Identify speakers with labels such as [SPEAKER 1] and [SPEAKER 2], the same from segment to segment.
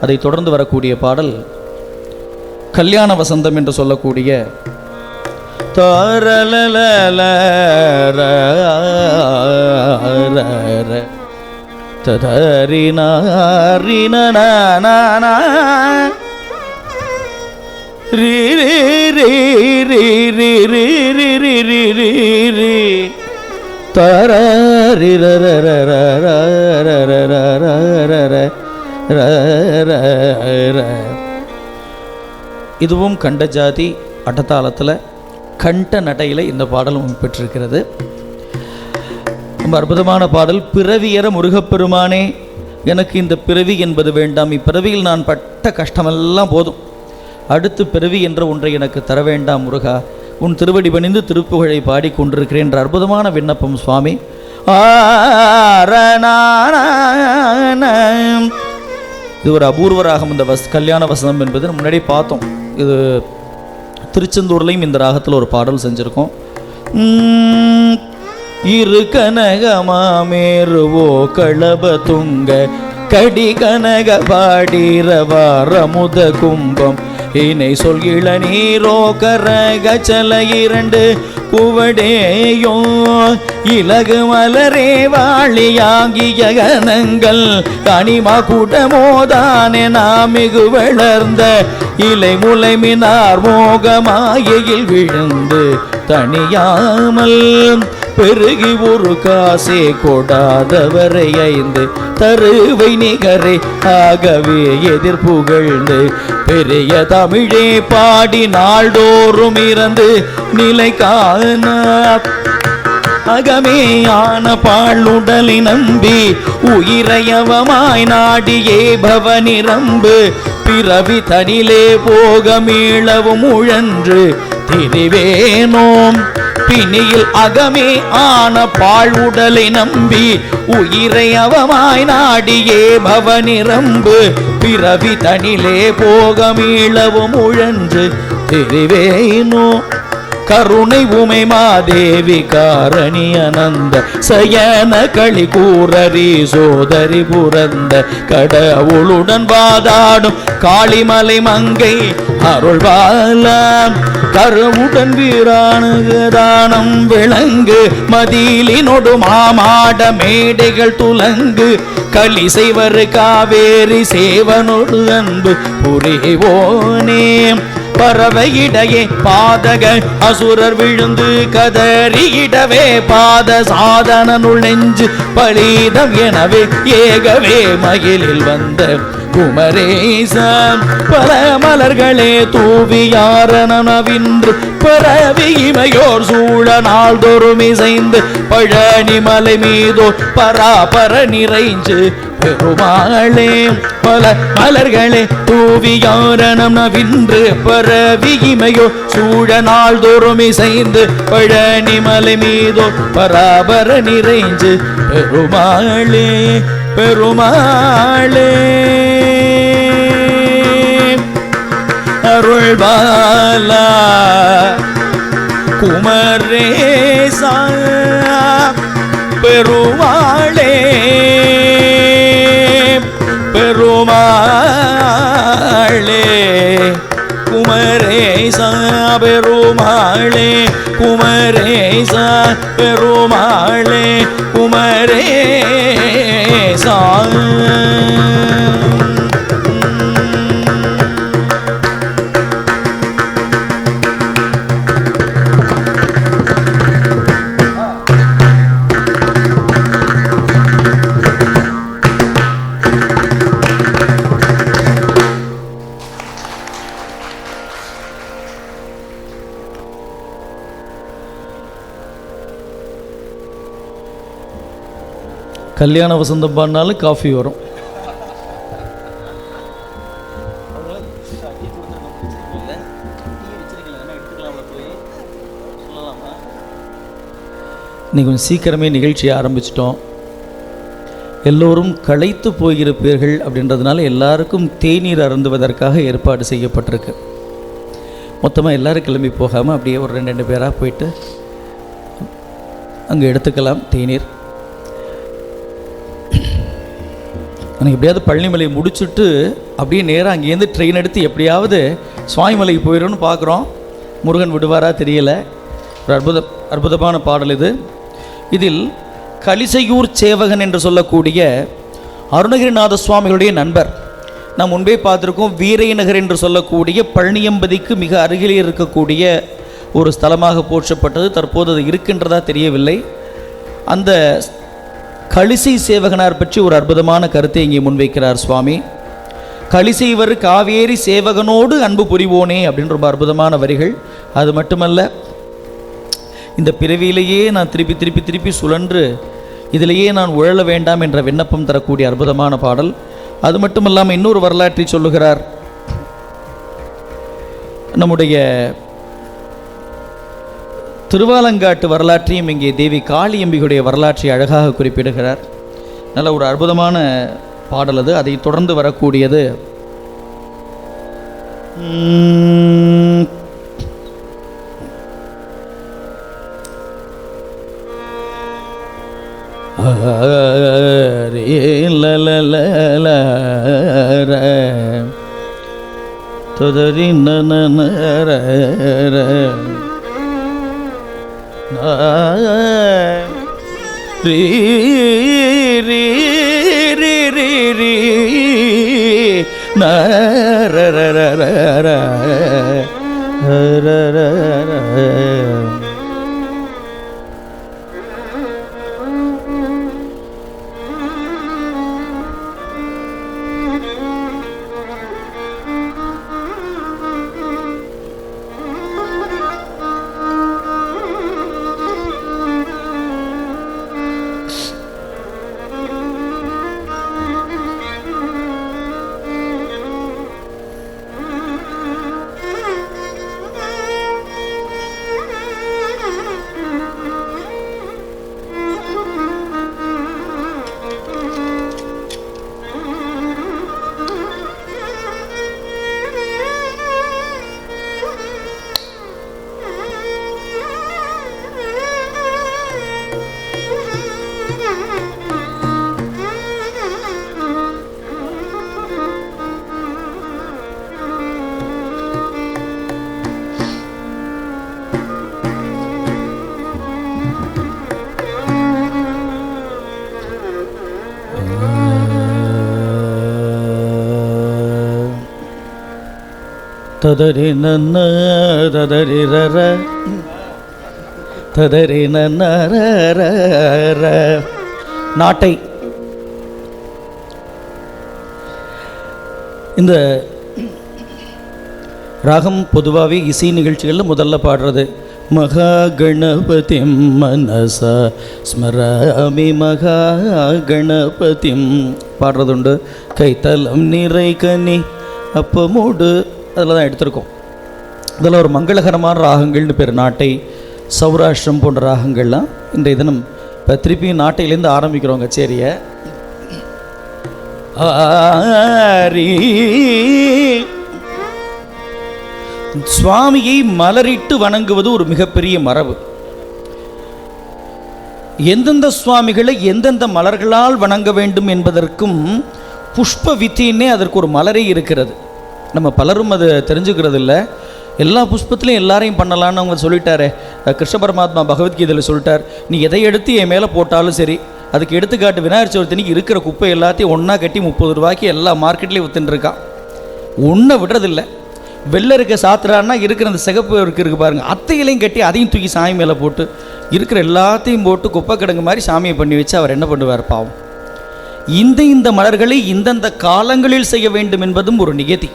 [SPEAKER 1] அதை தொடர்ந்து வரக்கூடிய பாடல் கல்யாண வசந்தம் என்று சொல்லக்கூடிய இதுவும் கண்ட ஜாதி அட்டத்தாளத்தில் கண்ட நடையில் இந்த பாடலும் பெற்றிருக்கிறது. ரொம்ப அற்புதமான பாடல். பிறவியற முருகப்பெருமானே, எனக்கு இந்த பிறவி என்பது வேண்டாம், இப்பிறவியில் நான் பட்ட கஷ்டமெல்லாம் போதும், அடுத்து பிறவி என்ற ஒன்றை எனக்கு தர வேண்டாம் முருகா, உன் திருவடி பணிந்து திருப்புகழை பாடிக்கொண்டிருக்கிறேன் என்ற அற்புதமான விண்ணப்பம் சுவாமி. இது ஒரு அபூர்வ ராகம். இந்த கல்யாண வசனம் என்பது முன்னாடி பார்த்தோம். இது திருச்செந்தூர்லையும் இந்த ராகத்தில் ஒரு பாடல் செஞ்சுருக்கோம். இரு கனகமாமேருவோ களப துங்க கடி கனக பாடிரவாரமுத கும்பம் இணை சொல் இளநீரோ கரகச்சல இரண்டு குவடேயோ இலகு மலரே வாழியாகிய கணங்கள் கனிமா கூட்டமோதானே நாமிகு வளர்ந்த இலை முலை மினார் மோகமாயில் விழுந்து தனியாமல் பெருகி ஒரு காசே கொடாதவரை ஐந்து தருவை நிகரே ஆகவே எதிர்ப்புகழ்ந்து பெரிய தமிழே பாடி நாள்தோறும் இறந்து நிலை காண அகமே ஆன பாழுடலை நம்பி உயிரையவமாய் நாடியே பவனிரம்பு பிறவி தனிலே போக மீளவும் உழன்று திரிவேனோம் பிணியில் அகமே ஆன பாழுடலை நம்பி உயிரை அவமாய் நாடியே பவனிரம்பு பிறவி தனிலே போக மீளவும் உழன்று திரிவேனோ கருணை உமை மாதேவி காரணி அனந்த சயன களி கூறரி சோதரி புரந்த கடவுளுடன் வாதாடும் காளிமலை மங்கை அருள்வாலாம் கருவுடன் வீரானுகதானம் விளங்கு மதிலினொடு மாமாட மேடைகள் துலங்கு களி செய்வர் காவேரி சேவனொடு அன்பு புரிவோனே பறவையிடையே பாதக அசுரர் விழுந்து கதறியிடவே பாத சாதனனுள் நெஞ்சு பலீதம் எனவே ஏகவே மகிழில் வந்த குமரேசன் பல மலர்களே தூவியாரனவின்று பரவி இமையோர் சூழ நாள்தோறும் இசைந்து பழனி மலை மீதோ பராபர நிறைஞ்சு பெருமாளே பல மலர்களே தூவியாரணம் நவின்று பரவி இமையோ சூழ நாள்தோறும் இசைந்து பழனி மலை மீதோ பராபர நிறைஞ்சு பெருமாளே பெருமாளே அருள்பாலா குமரேசா பெருமாளே பெருமாளே குமரேசா பெருமாளே குமரேசா பெருமாளே குமரேசா கல்யாண வசந்தம் பாடினாலும் காஃபி வரும். இன்னைக்கு கொஞ்சம் சீக்கிரமே நிகழ்ச்சியை ஆரம்பிச்சிட்டோம். எல்லோரும் களைத்து போயிருப்பீர்கள் அப்படின்றதுனால எல்லாருக்கும் தேநீர் அருந்துவதற்காக ஏற்பாடு செய்யப்பட்டிருக்கு. மொத்தமாக எல்லோரும் கிளம்பி போகாமல் அப்படியே ஒரு ரெண்டு பேராக போயிட்டு அங்கே எடுத்துக்கலாம் தேநீர். எனக்கு எப்படியாவது பழனிமலை முடிச்சுட்டு அப்படியே நேராக அங்கேருந்து ட்ரெயின் எடுத்து எப்படியாவது சுவாமிமலைக்கு போயிடும்னு பார்க்குறோம். முருகன் விடுவாரா தெரியல. ஒரு அற்புதமான பாடல் இது. இதில் கலிசையூர் சேவகன் என்று சொல்லக்கூடிய அருணகிரிநாத சுவாமிகளுடைய நண்பர், நாம் முன்பே பார்த்துருக்கோம், வீரைநகர் என்று சொல்லக்கூடிய பழனியம்பதிக்கு மிக அருகிலே இருக்கக்கூடிய ஒரு ஸ்தலமாக போற்றப்பட்டது. தற்போது அது இருக்கின்றதா தெரியவில்லை. அந்த கலிசை சேவகனார் பற்றி ஒரு அற்புதமான கருத்தை இங்கே முன்வைக்கிறார் சுவாமி. கலிசைவர் காவேரி சேவகனோடு அன்பு புரிவோனே அப்படின்ற ரொம்ப அற்புதமான வரிகள். அது மட்டுமல்ல, இந்த பிறவியிலேயே நான் திருப்பி திருப்பி திருப்பி சுழன்று இதிலேயே நான் உழல வேண்டாம் என்ற விண்ணப்பம் தரக்கூடிய அற்புதமான பாடல். அது மட்டுமல்லாமல் இன்னொரு வரலாற்றை சொல்லுகிறார். நம்முடைய திருவாலங்காட்டு வரலாற்றையும் இங்கே தேவி காளியம்பிகளுடைய வரலாற்றை அழகாக குறிப்பிடுகிறார். நல்ல ஒரு அற்புதமான பாடல் அது. அதை தொடர்ந்து வரக்கூடியது ததரி நன்ன ததரி ரர ததரி நன்ன நாட்டை. இந்த ராகம் பொதுவாகவே இசை நிகழ்ச்சிகளில் முதல்ல பாடுறது மகா கணபதிம் மனசா ஸ்மராமி மகா கணபதிம் பாடுறதுண்டு. கைத்தலம் நிறை கனி அப்பமூடு அதில் தான் எடுத்திருக்கோம். இதில் ஒரு மங்களகரமான ராகங்கள்னு பேர். நாட்டை, சௌராஷ்டிரம் போன்ற ராகங்கள்லாம் இன்றைய தினம் இப்போ திருப்பியும் நாட்டையிலேருந்து ஆரம்பிக்கிறோம் கச்சேரியை. சுவாமியை மலரிட்டு வணங்குவது ஒரு மிகப்பெரிய மரபு. எந்தெந்த சுவாமிகளை எந்தெந்த மலர்களால் வணங்க வேண்டும் என்பதற்கும் புஷ்ப வித்தின்னே அதற்கு ஒரு மலரே இருக்கிறது. நம்ம பலரும் அதை தெரிஞ்சுக்கிறது இல்லை. எல்லா புஷ்பத்துலையும் எல்லாரையும் பண்ணலான்னு அவங்க சொல்லிட்டாரே. கிருஷ்ண பரமாத்மா பகவத்கீதையில் சொல்லிட்டார், நீ எதை எடுத்து என் மேலே போட்டாலும் சரி. அதுக்கு எடுத்துக்காட்டு விநாயகர் சதுர்த்திக்கு இருக்கிற குப்பை எல்லாத்தையும் ஒன்றா கட்டி 30 ரூபாய்க்கு எல்லா மார்க்கெட்லேயும் விற்றுருக்கான். ஒன்றை விடுறதில்லை. வெள்ளை இருக்க சாத்துறான்னா இருக்கிற அந்த சிகப்பு இருக்குது பாருங்கள், அத்தையிலையும் கட்டி அதையும் தூக்கி சாமி மேலே போட்டு இருக்கிற எல்லாத்தையும் போட்டு குப்பை கிடங்கு மாதிரி சாமியை பண்ணி வச்சு அவர் என்ன பண்ணுவார் பாவம். இந்த மலர்களை இந்தந்த காலங்களில் செய்ய வேண்டும் என்பதும் ஒரு நியதி.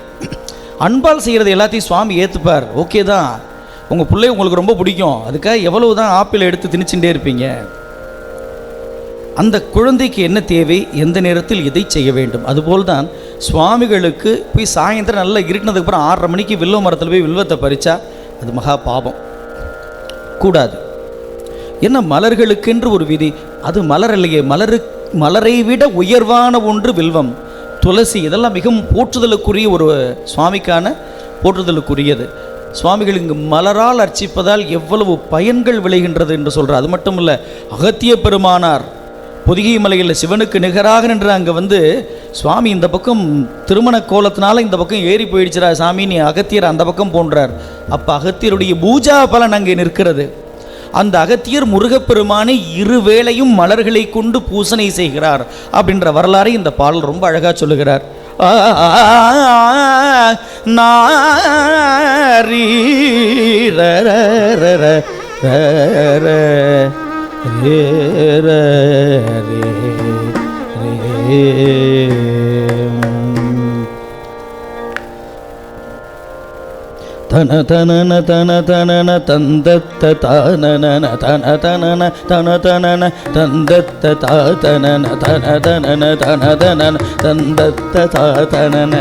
[SPEAKER 1] அன்பால் செய்கிறது எல்லாத்தையும் சுவாமி ஏற்றுப்பார். ஓகே தான், உங்கள் பிள்ளை உங்களுக்கு ரொம்ப பிடிக்கும், அதுக்காக எவ்வளவு தான் ஆப்பிள் எடுத்து திணிச்சுட்டே இருப்பீங்க. அந்த குழந்தைக்கு என்ன தேவை, எந்த நேரத்தில் எதை செய்ய வேண்டும். அதுபோல்தான் சுவாமிகளுக்கு போய் சாயந்தரம் நல்லா இருட்டினதுக்கப்புறம் 6:30 மணிக்கு வில்வ மரத்தில் போய் வில்வத்தை பறித்தா அது மகா பாவம், கூடாது. என்ன மலர்களுக்கென்று ஒரு விதி, அது மலர் இல்லையே, மலரை விட உயர்வான ஒன்று வில்வம், துளசி, இதெல்லாம் மிகவும் போற்றுதலுக்குரிய ஒரு சுவாமிக்கான போற்றுதலுக்குரியது. சுவாமிகள் இங்கு மலரால் அர்ச்சிப்பதால் எவ்வளவு பயன்கள் விளைகின்றது என்று சொல்கிறார். அது மட்டும் இல்லை, அகத்திய பெருமானார் பொதிகை மலையில் சிவனுக்கு நிகராக நின்று அங்கே சுவாமி இந்த பக்கம் திருமண கோலத்தினால இந்த பக்கம் ஏறி போயிடுச்சுரா சாமி, நீ அகத்தியர் அந்த பக்கம் போன்றார். அப்போ அகத்தியருடைய பூஜா பலன் அங்கே நிற்கிறது. அந்த அகத்தியர் முருகப்பெருமானை இருவேளையும் மலர்களை கொண்டு பூசனை செய்கிறார் அப்படின்ற வரலாறை இந்த பாடல் ரொம்ப அழகாக சொல்லுகிறார். தன தனன தன தனன தந்தத்த தானன தன தனன தன தனன தந்தத்த தாதனன தன தனன தன தனன தந்தத்த தாதனன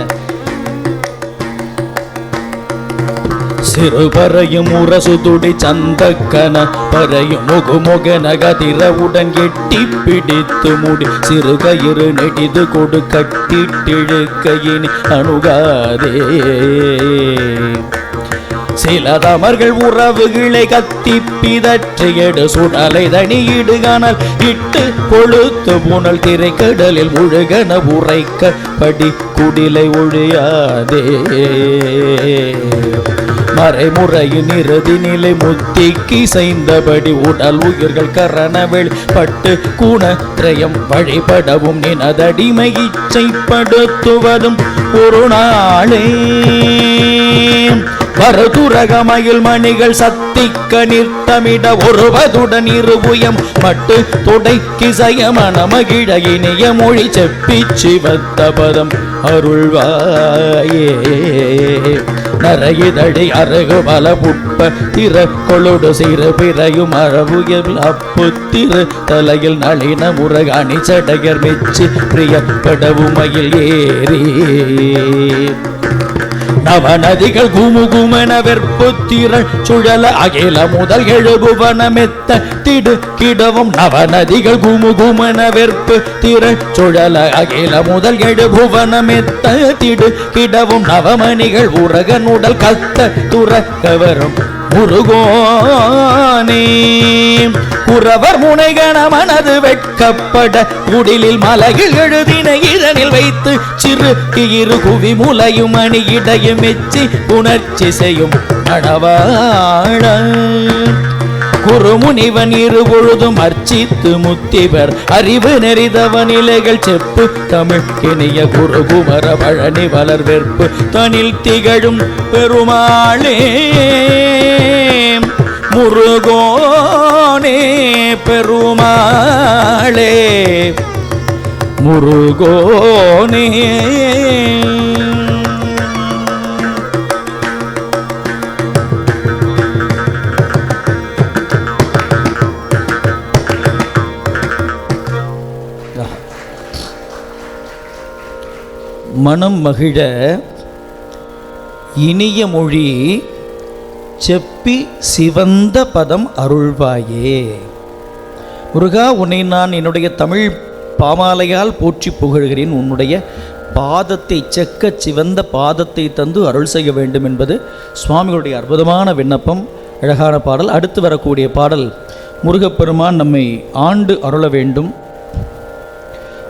[SPEAKER 1] சிறுபறையும் உரசு துடி சந்தக்கன பறையும் முகுமுகன கதிரவுடன் எட்டி பிடித்து முடி சிறுகயிறு நெடிது கொடு கட்டிட்டிழுக்கையினி அணுகாதே. சில தமர்கள் உறவுகளை கத்தி பிதற்றி எடு சுடலை தனியிடுகானால் இட்டு கொழுத்து புனல் திரைக்கடலில் முழுகன உரைக்க படி குடிலை ஒழியாதே. மறைமுறையின் இறுதி நிலை முத்திக்கு செய்தபடி உடல் உயிர்கள் கரணவெளி பட்டு குணத்திரயம் வழிபடவும் நினதடிமை இச்சைப்படுத்துவதும் ஒரு நாளே. வரதுரகமயில் மணிகள் சத்திக்க நிறுத்தமிட ஒருவதுடன் இருபுயம் மட்டு தொடை கிசையமன மகிழ இனிய மொழி செப்பி சிவத்த பதம் அருள்வாயே. நரையிதழி அருகு பல புட்ப திற கொழுடு சிறு பிறையும் அறவுயில் அப்பு திரு தலையில் நளின முருக அணிச்சடையர் மெச்சி பிரியப்படவுமையில் ஏறி நவநதிகள் குமுகுமென வெற்பு திரள் சுழல அகில முதல் எழுபுவன மெத்த திடு கிடவும் நவநதிகள் குமுகுமென வெற்பு திரள் சுழல அகில முதல் எழுபுவன மெத்த திடு கிடவும் நவமணிகள் உரகன் உடல் கத்த துறக்க வரும் முருகோனே. குறவர் முனைகண மனது வெட்கப்பட குடிலில் மலையில் எழுதின இதனில் வைத்து சிறு இரு குவி முலையும் அணி இடையும் மெச்சி உணர்ச்சி செய்யும் மணவாழ. குருமுனிவன் இரு பொழுதும் அர்ச்சித்து முத்திவர் அறிவு நெறிதவனிலைகள் செப்பு தமிழ் கிணிய குருகுமர பழனி வளர் வெற்பு தனில் திகழும் பெருமாளே. முருகோனே பெருமாளே முருகோனே. மனம் மகிழ இனிய மொழி செப்பி சிவந்த பதம் அருள்வாயே. முருகா, உன்னை நான் என்னுடைய தமிழ் பாமாலையால் போற்றி புகழ்கிறேன். உன்னுடைய பாதத்தை செக்க சிவந்த பாதத்தை தந்து அருள் செய்ய வேண்டும் என்பது சுவாமிகளுடைய அற்புதமான விண்ணப்பம். அழகான பாடல். அடுத்து வரக்கூடிய பாடல் முருகப்பெருமான் நம்மை ஆண்டு அருள வேண்டும்.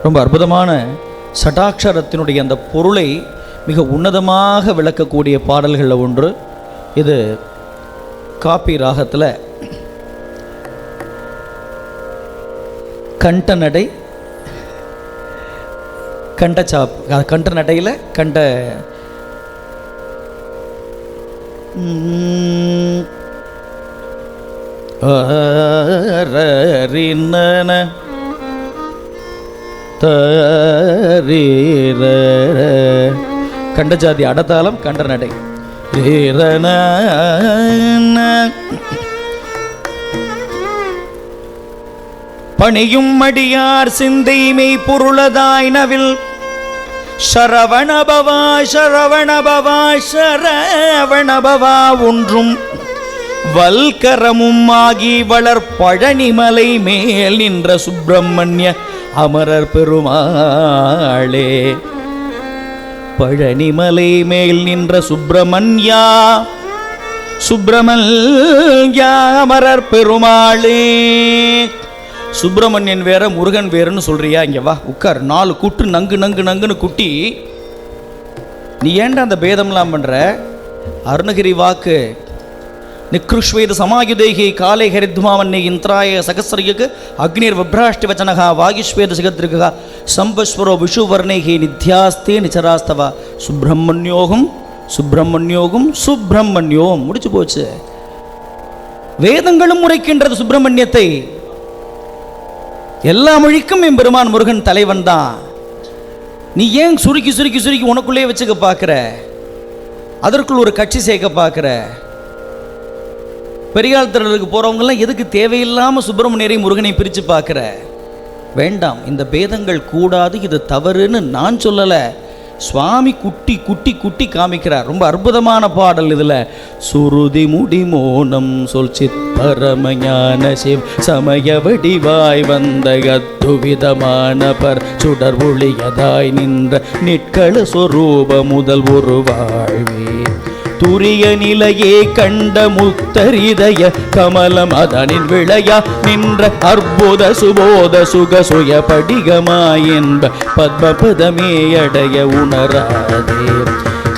[SPEAKER 1] ரொம்ப அற்புதமான சடாட்சரத்தினுடைய அந்த பொருளை மிக உன்னதமாக விளக்கக்கூடிய பாடல்களில் ஒன்று இது. காப்பி ராகத்தில் கண்ட நடை கண்ட சாப் கண்ட நடையில் கண்ட கண்டஜாதி அடதாளம் கண்ட நடை. பணியும் மடியார் சிந்தை மெய் பொருளதாய் நவில் சரவணபவா சரவணபவா சரவணபவா ஒன்றும் வல்கரமும் ஆகி வளர் பழனிமலை மேல் நின்ற சுப்பிரமணிய அமரர் பெருமாளே. பழனிமலை மேல் நின்ற சுப்பிரமணியா சுப்பிரமணியா அமரர் பெருமாளே. சுப்பிரமணியன் வேற முருகன் வேறுன்னு சொல்றியா? இங்க வா உட்கார். 4 கூட்டு நங்கு நங்கு நங்குன்னு குட்டி. நீ ஏன்டா அந்த பேதம்லாம் பண்ற? அருணகிரி வாக்கு நிக்ருஷ்வேத சமாயுதேகி காலே ஹரித்மாவன்னே இந்திராய சகசிரயுக்கு அக்னிர் விப்ராஷ்டி வச்சனகா வாகிஷ்வேத சிகத்ருகா சம்பஸ்வரோ விஷுவர்ணேகி நித்யாஸ்தே நிச்சராஸ்தவா சுப்பிரமணியோகம் சுப்பிரமணியோகம் சுப்பிரமணியோம். முடிச்சு போச்சு. வேதங்களும் உரைக்கின்றது சுப்பிரமணியத்தை. எல்லா மொழிக்கும் என் பெருமான் முருகன் தலைவன் தான். நீ ஏன் சுருக்கி சுருக்கி சுருக்கி உனக்குள்ளே வச்சுக்க பார்க்குற? அதற்குள் ஒரு கட்சி சேர்க்க பார்க்குற? பெரியாள் திரளுக்கு போகிறவங்கெல்லாம் எதுக்கு தேவையில்லாமல் சுப்பிரமணியரை முருகனை பிரித்து பார்க்குற? வேண்டாம், இந்த பேதங்கள் கூடாது, இது தவறுன்னு நான் சொல்லலை. சுவாமி குட்டி குட்டி குட்டி காமிக்கிறார். ரொம்ப அற்புதமான பாடல் இதில். சுருதி முடி மோனம் சொல் சித் பரமஞான சிவ் சமய வடிவாய் வந்த அத்துவிதமான பர் சுடர் ஒளியதாய் நின்ற நிற்கள சொரூப முதல் ஒரு வாழ்வே துரிய நிலையே கண்ட முத்தரிதய கமலம் அதனின் விளையா நின்ற அற்புத சுபோத சுக சுய படிகமாயென்ப பத்மபதமே அடைய உணராதே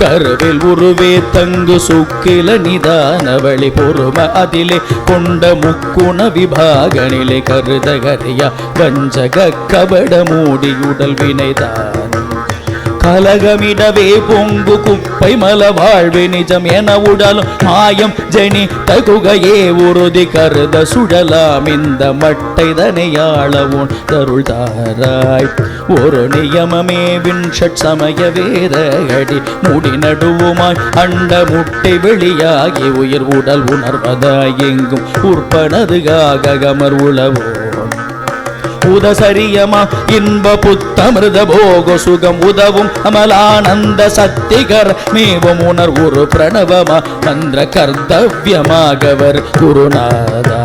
[SPEAKER 1] கருவில் உருவே தங்கு சுக்கில நிதான வழி பொறும அதிலே கொண்ட முக்குண விபாக நிலை கருதகரையா வஞ்சக கபட மூடியுடல் வினைதான் கலகமிடவே பொங்கு குப்பை மல வாழ்வு நிஜம் என உடலும் மாயம் ஜனி தகுகையே உறுதி கருத சுடலாம் இந்த மட்டை தனையாளவும் தருள் தாராய் ஒரு நியமமே விண்ஷட் சமய வேத அடி முடி நடுவுமாய் அண்ட முட்டை வெளியாகி உயிர் உடல் உணர்வதாய் எங்கும் உற்பனதுகாக கமர் உளவோ உதசரியமா இன்ப புத்தமிருத போக சுகம் உதவும் அமலானந்த சத்திகர் மேவும் உணர் ஒரு பிரணவமா மந்திர கர்த்தவியமாகவர் குருநாதா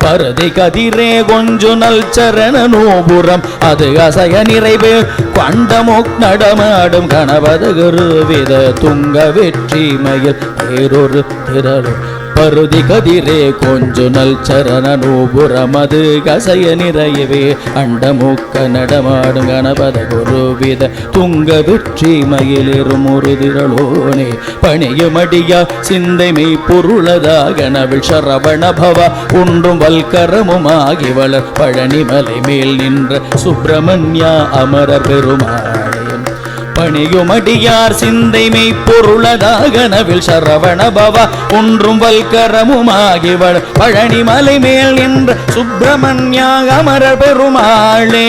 [SPEAKER 1] பரதி கதிரே கொஞ்சு நல் சரண நோபுரம் அது அசய நிறைவே கண்டமுக் நடமாடும் கணபத குருவித துங்க வெற்றி மயில் வேறொரு திரளும் பருதி கதிரே கொஞ்சு நல் சரண நூபுரம் அது கசைய நிறையவே அண்டமுக்க நடமாடும் கணபத குருவித துங்க வெற்றி மயிலேறும் ஒரு திரளோனே பணியுமடியா சிந்தைமை பொருளதாக நவில் சரவண பவ ஒன்றும் வல்கரமுமாகி வளர் பழனிமலை மேல் நின்ற சுப்பிரமணியா அமரர் பெருமாளையன் பணியுமடியார் சிந்தைமை பொருளதாக நவில் சரவண பவ ஒன்றும் வல்கரமுமாகிவள் பழனிமலை மேல் நின்ற சுப்பிரமணியா அமரர் பெருமாளே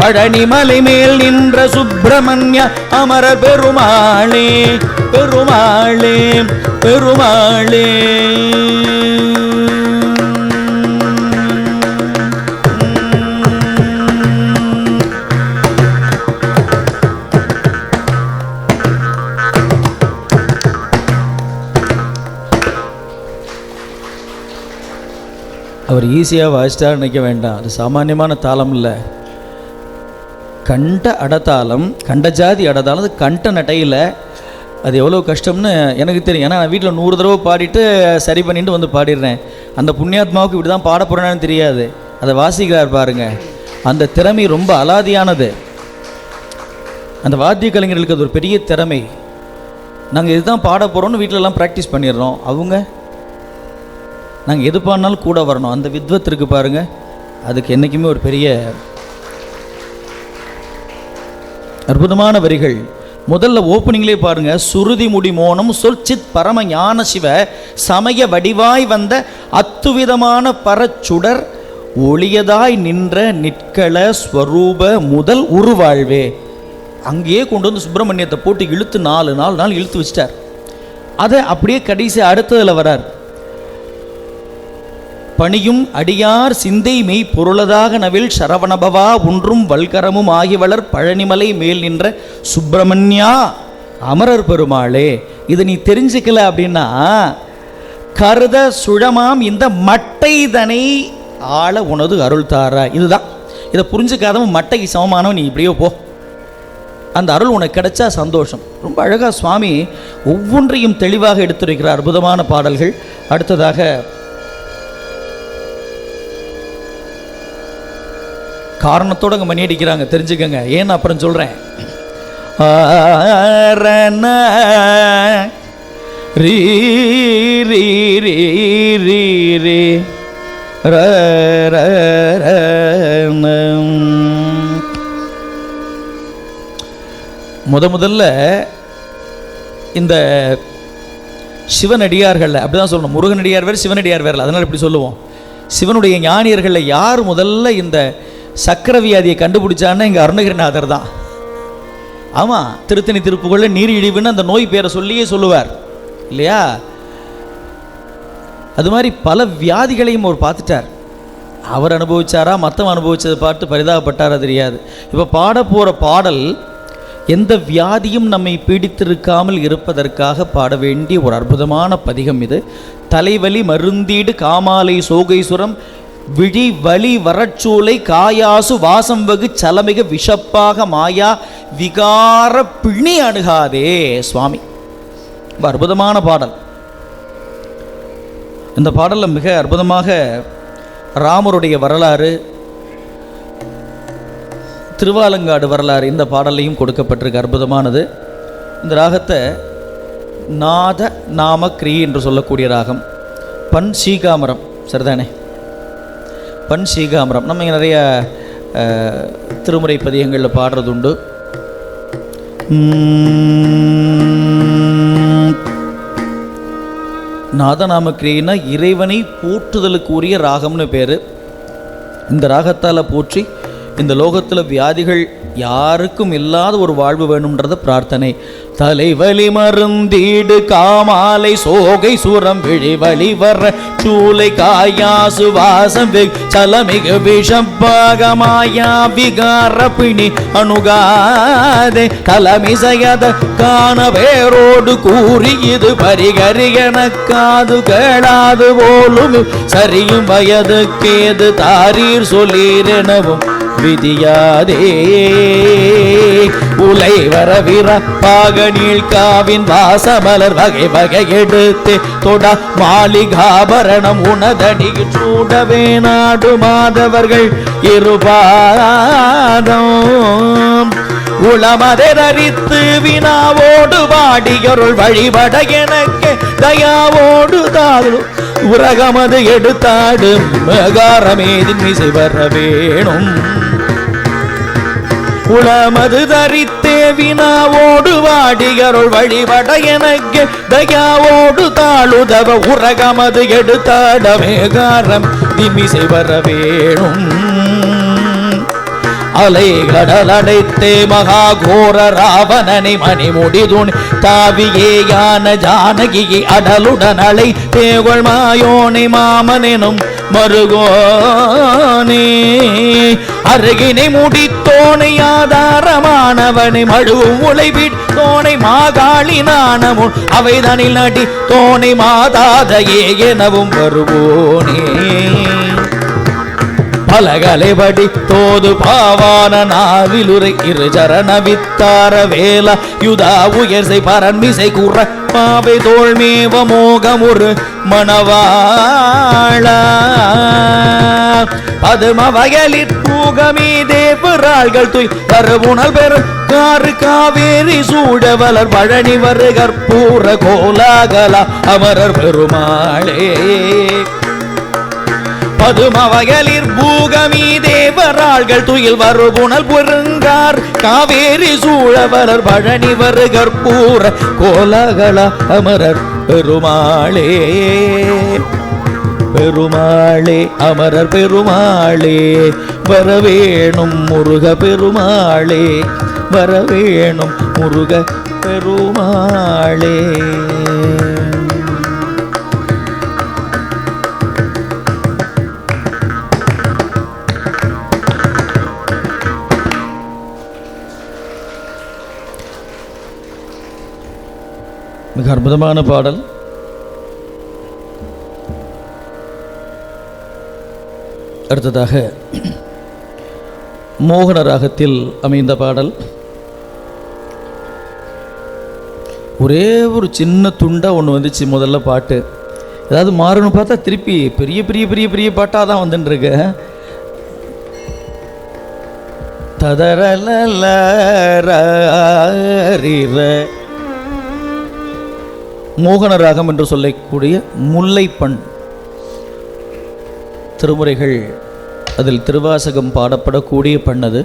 [SPEAKER 1] பழனிமலை மேல் நின்ற சுப்பிரமணிய அமரர் பெருமாளே பெருமாளே பெருமாளே. அவர் ஈஸியாக வாசிட்டார் நினைக்க வேண்டாம். அது சாமானியமான தாளம் இல்லை. கண்ட அடத்தாளம், கண்ட ஜாதி அடத்தாளம். அது கண்ட நட்டையில் அது எவ்வளோ கஷ்டம்னு எனக்கு தெரியும். ஏன்னா நான் வீட்டில் 100 தடவை பாடிட்டு சரி பண்ணிட்டு வந்து பாடிடுறேன். அந்த புண்ணியாத்மாவுக்கு இப்படி தான் பாட போகிறேன்னு தெரியாது. அதை வாசிக்கிறார் பாருங்க. அந்த திறமை ரொம்ப அலாதியானது. அந்த வாத்திய கலைஞர்களுக்கு அது ஒரு பெரிய திறமை. நாங்கள் இதுதான் பாட போகிறோன்னு வீட்டிலலாம் ப்ராக்டிஸ் பண்ணிடுறோம். அவங்க நாங்கள் எது பாடினாலும் கூட வரணும். அந்த வித்வத்திற்கு பாருங்கள், அதுக்கு என்றைக்குமே ஒரு பெரிய அற்புதமான வரிகள். முதல்ல ஓப்பனிங்லேயே பாருங்க, சுருதி முடி மோனம் சொல் சித் பரம ஞான சிவ சமய வடிவாய் வந்த அத்துவிதமான பரச்சுடர் ஒளியதாய் நின்ற நிற்கள ஸ்வரூப முதல் உருவாழ்வே. அங்கேயே கொண்டு வந்து சுப்பிரமணியத்தை போட்டு இழுத்து 4 நாள் இழுத்து வச்சிட்டார். அதை அப்படியே கடைசி அடுத்ததில் வரார். பணியும் அடியார் சிந்தை மெய் பொருளதாக நவில் சரவணபவா ஒன்றும் வல்கரமும் ஆகிவளர் பழனிமலை மேல் நின்ற சுப்பிரமணியா அமரர் பெருமாளே. இதை நீ தெரிஞ்சுக்கல அப்படின்னா கருத சுழமாம் இந்த மட்டைதனை ஆள உனது அருள் தாரா. இதுதான். இதை புரிஞ்சுக்காதவன் மட்டைக்கு சமமானவன் நீ இப்படியோ போ. அந்த அருள் உனக்கு கிடைச்சா சந்தோஷம். ரொம்ப அழகாக சுவாமி ஒவ்வொன்றையும் தெளிவாக எடுத்துரைக்கிற அற்புதமான பாடல்கள். அடுத்ததாக காரணத்தோடு அங்கே மணி அடிக்கிறாங்க, தெரிஞ்சுக்கங்க. ஏன்னு அப்புறம் சொல்கிறேன். ரீ ரீ ரீ ரீ ரீ ர ர ர. முதல்ல இந்த சிவனடியார்கள் அப்படிதான் சொல்லணும். முருகனடியார் வேறு சிவனடியார் வேறு, அதனால் இப்படி சொல்லுவோம். சிவனுடைய ஞானியர்களில் யார் முதல்ல இந்த சக்கரவியாதியை கண்டுபிடிச்சான்னு எங்கள் அருணகிரிநாதர் தான். ஆமாம், திருத்தணி திருப்புகழில் நீர் இழிவுன்னு அந்த நோய் பேரை சொல்லியே சொல்லுவார் இல்லையா? அது மாதிரி பல வியாதிகளையும் அவர் பார்த்துட்டார். அவர் அனுபவிச்சாரா மற்றவன் அனுபவிச்சதை பார்த்து பரிதாபப்பட்டாரா தெரியாது. இப்போ பாட போகிற பாடல் எந்த வியாதியும் நம்மை பீடித்திருக்காமல் இருப்பதற்காக பாட வேண்டிய ஒரு அற்புதமான பதிகம் இது. தலைவலி மருந்தீடு காமாலை சோகைசுரம் விழி வலி வரச்சூலை காயாசு வாசம் வகு சலமிக விஷப்பாக மாயா விகார பிணி அணுகாதே சுவாமி. அற்புதமான பாடல். இந்த பாடலில் மிக அற்புதமாக ராமருடைய வரலாறு, திருவாலங்காடு வரலாறு இந்த பாடலையும் கொடுக்கப்பட்டிருக்கு. அற்புதமானது. இந்த ராகத்தை நாத நாமக்ரி என்று சொல்லக்கூடிய ராகம். பண் சீகாமரம், சரிதானே? பண் சீகாமரம் நம்ம இங்கே நிறைய திருமுறை பதிகங்களில் பாடுறது உண்டு. நாதநாமக்ரியினா இறைவனை போற்றுதலுக்கு உரிய ராகம்னு பேர். இந்த ராகத்தால் போற்றி இந்த லோகத்தில் வியாதிகள் யாருக்கும் இல்லாத ஒரு வாழ்வு வேணும்ன்றத பிரார்த்தனை. தலைவலி மருந்தீடு காமாலை சோகை சுரம் விழி வலி வர சூலை காயாசு வாசம் சலமிகு விஷப்பாகமாயா விகார பிணி அணுகாதே தலைமிசையத காண வேரோடு கூறி இது பரிகரியன காது கேளாது போலும் சரியும் வயதுக்கேது தாரீர் சொல்லீர் எனவும் விதியாதே உலை வரவிர பாக நீழ்காவின் வாசமலர் வகை வகை எடுத்து தொட மாளிகாபரணம் உணதடி சூடவே நாடு மாதவர்கள் இருபாதம் உளமதை தரித்து வினாவோடு வாடியருள் வழிபட எனக்கு தயாவோடு தாழும் உரகமது எடுத்தாடும் மகாரமேதின் மிசை வர வேணும். உளமது தரித்தே வினாவோடு வாடியருள் வழிபட எனக்கு தயாவோடு தாழுதவ உரகமது எடுத்தாட மேகாரம் திமிசை வர வேணும். அலை கடல் அடைத்தே மகாகோர ராவணனை மணிமுடிதுணி தாவியேயான ஜானகியை அடலுடன் அலை தேகொள் மாயோனை மாமனெனும் மருகோனே அருகினை முடித்தோனை ஆதாரமானவனை மழுவும் உழைவிட்டோனை மாகாளி நாணமும் அவைதனில் நடி தோனை மாதாதையே எனவும் வருவோனே பலகலைபடி தோது பாவான நாவிலுரை இரு சரண வித்தார வேல யுதா உயர்சை பரன்மிசை குற பாவை தோல்மேவ மோகமுறு மணவாள பதும வயலிற் பூகமீ தேவராள்கள் துய் பருவுணல் பெரு காரு காவேரி சூட வளர் பழனி வரு கற்பூர கோலாகலா அமரர் பெருமாளே பதும வயலிற் பூகமீ தேவராள்கள் துயில் வருபுணல் பொருங்கார் காவேரி சூழவரர் பழனி வரு கற்பூர கோலகள அமரர் பெருமாளே பெருமாளே அமரர் பெருமாளே வரவேணும் முருக பெருமாளே வரவேணும் முருக பெருமாளே. மிக அற்புதமான பாடல். அடுத்ததாக மோகன ராகத்தில் அமைந்த பாடல். ஒரே ஒரு சின்ன துண்டாக ஒன்று வந்துச்சு முதல்ல பாட்டு. ஏதாவது மாறணும் பார்த்தா திருப்பி பெரிய பெரிய பெரிய பெரிய பாட்டாக தான் வந்துட்டுருக்கு. ததரலல மோகன ராகம் என்று சொல்லக்கூடிய முல்லைப்பண் திருமுறைகள், அதில் திருவாசகம் பாடப்படக்கூடிய பண்ணது.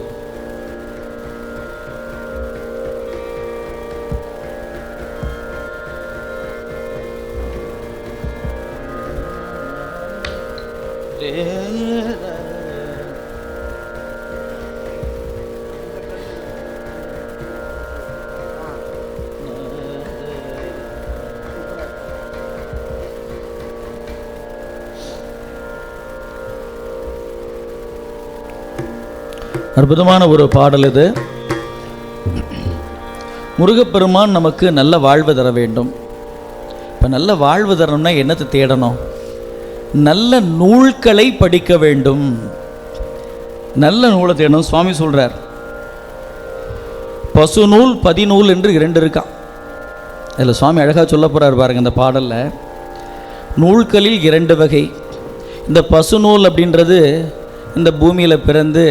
[SPEAKER 1] அற்புதமான ஒரு பாடல் இது. முருகப்பெருமான் நமக்கு நல்ல வாழ்வு தர வேண்டும். இப்போ நல்ல வாழ்வு தரணும்னா என்னத்தை தேடணும்? நல்ல நூல்களை படிக்க வேண்டும். நல்ல நூலை தேடணும். சுவாமி சொல்றார், பசுநூல் பதிநூல் என்று 2 இருக்கான். அதில் சுவாமி அழகாக சொல்ல போகிறார் பாருங்க. இந்த பாடலில் நூல்களில் 2 வகை. இந்த பசுநூல் அப்படின்றது இந்த பூமியில் பிறந்து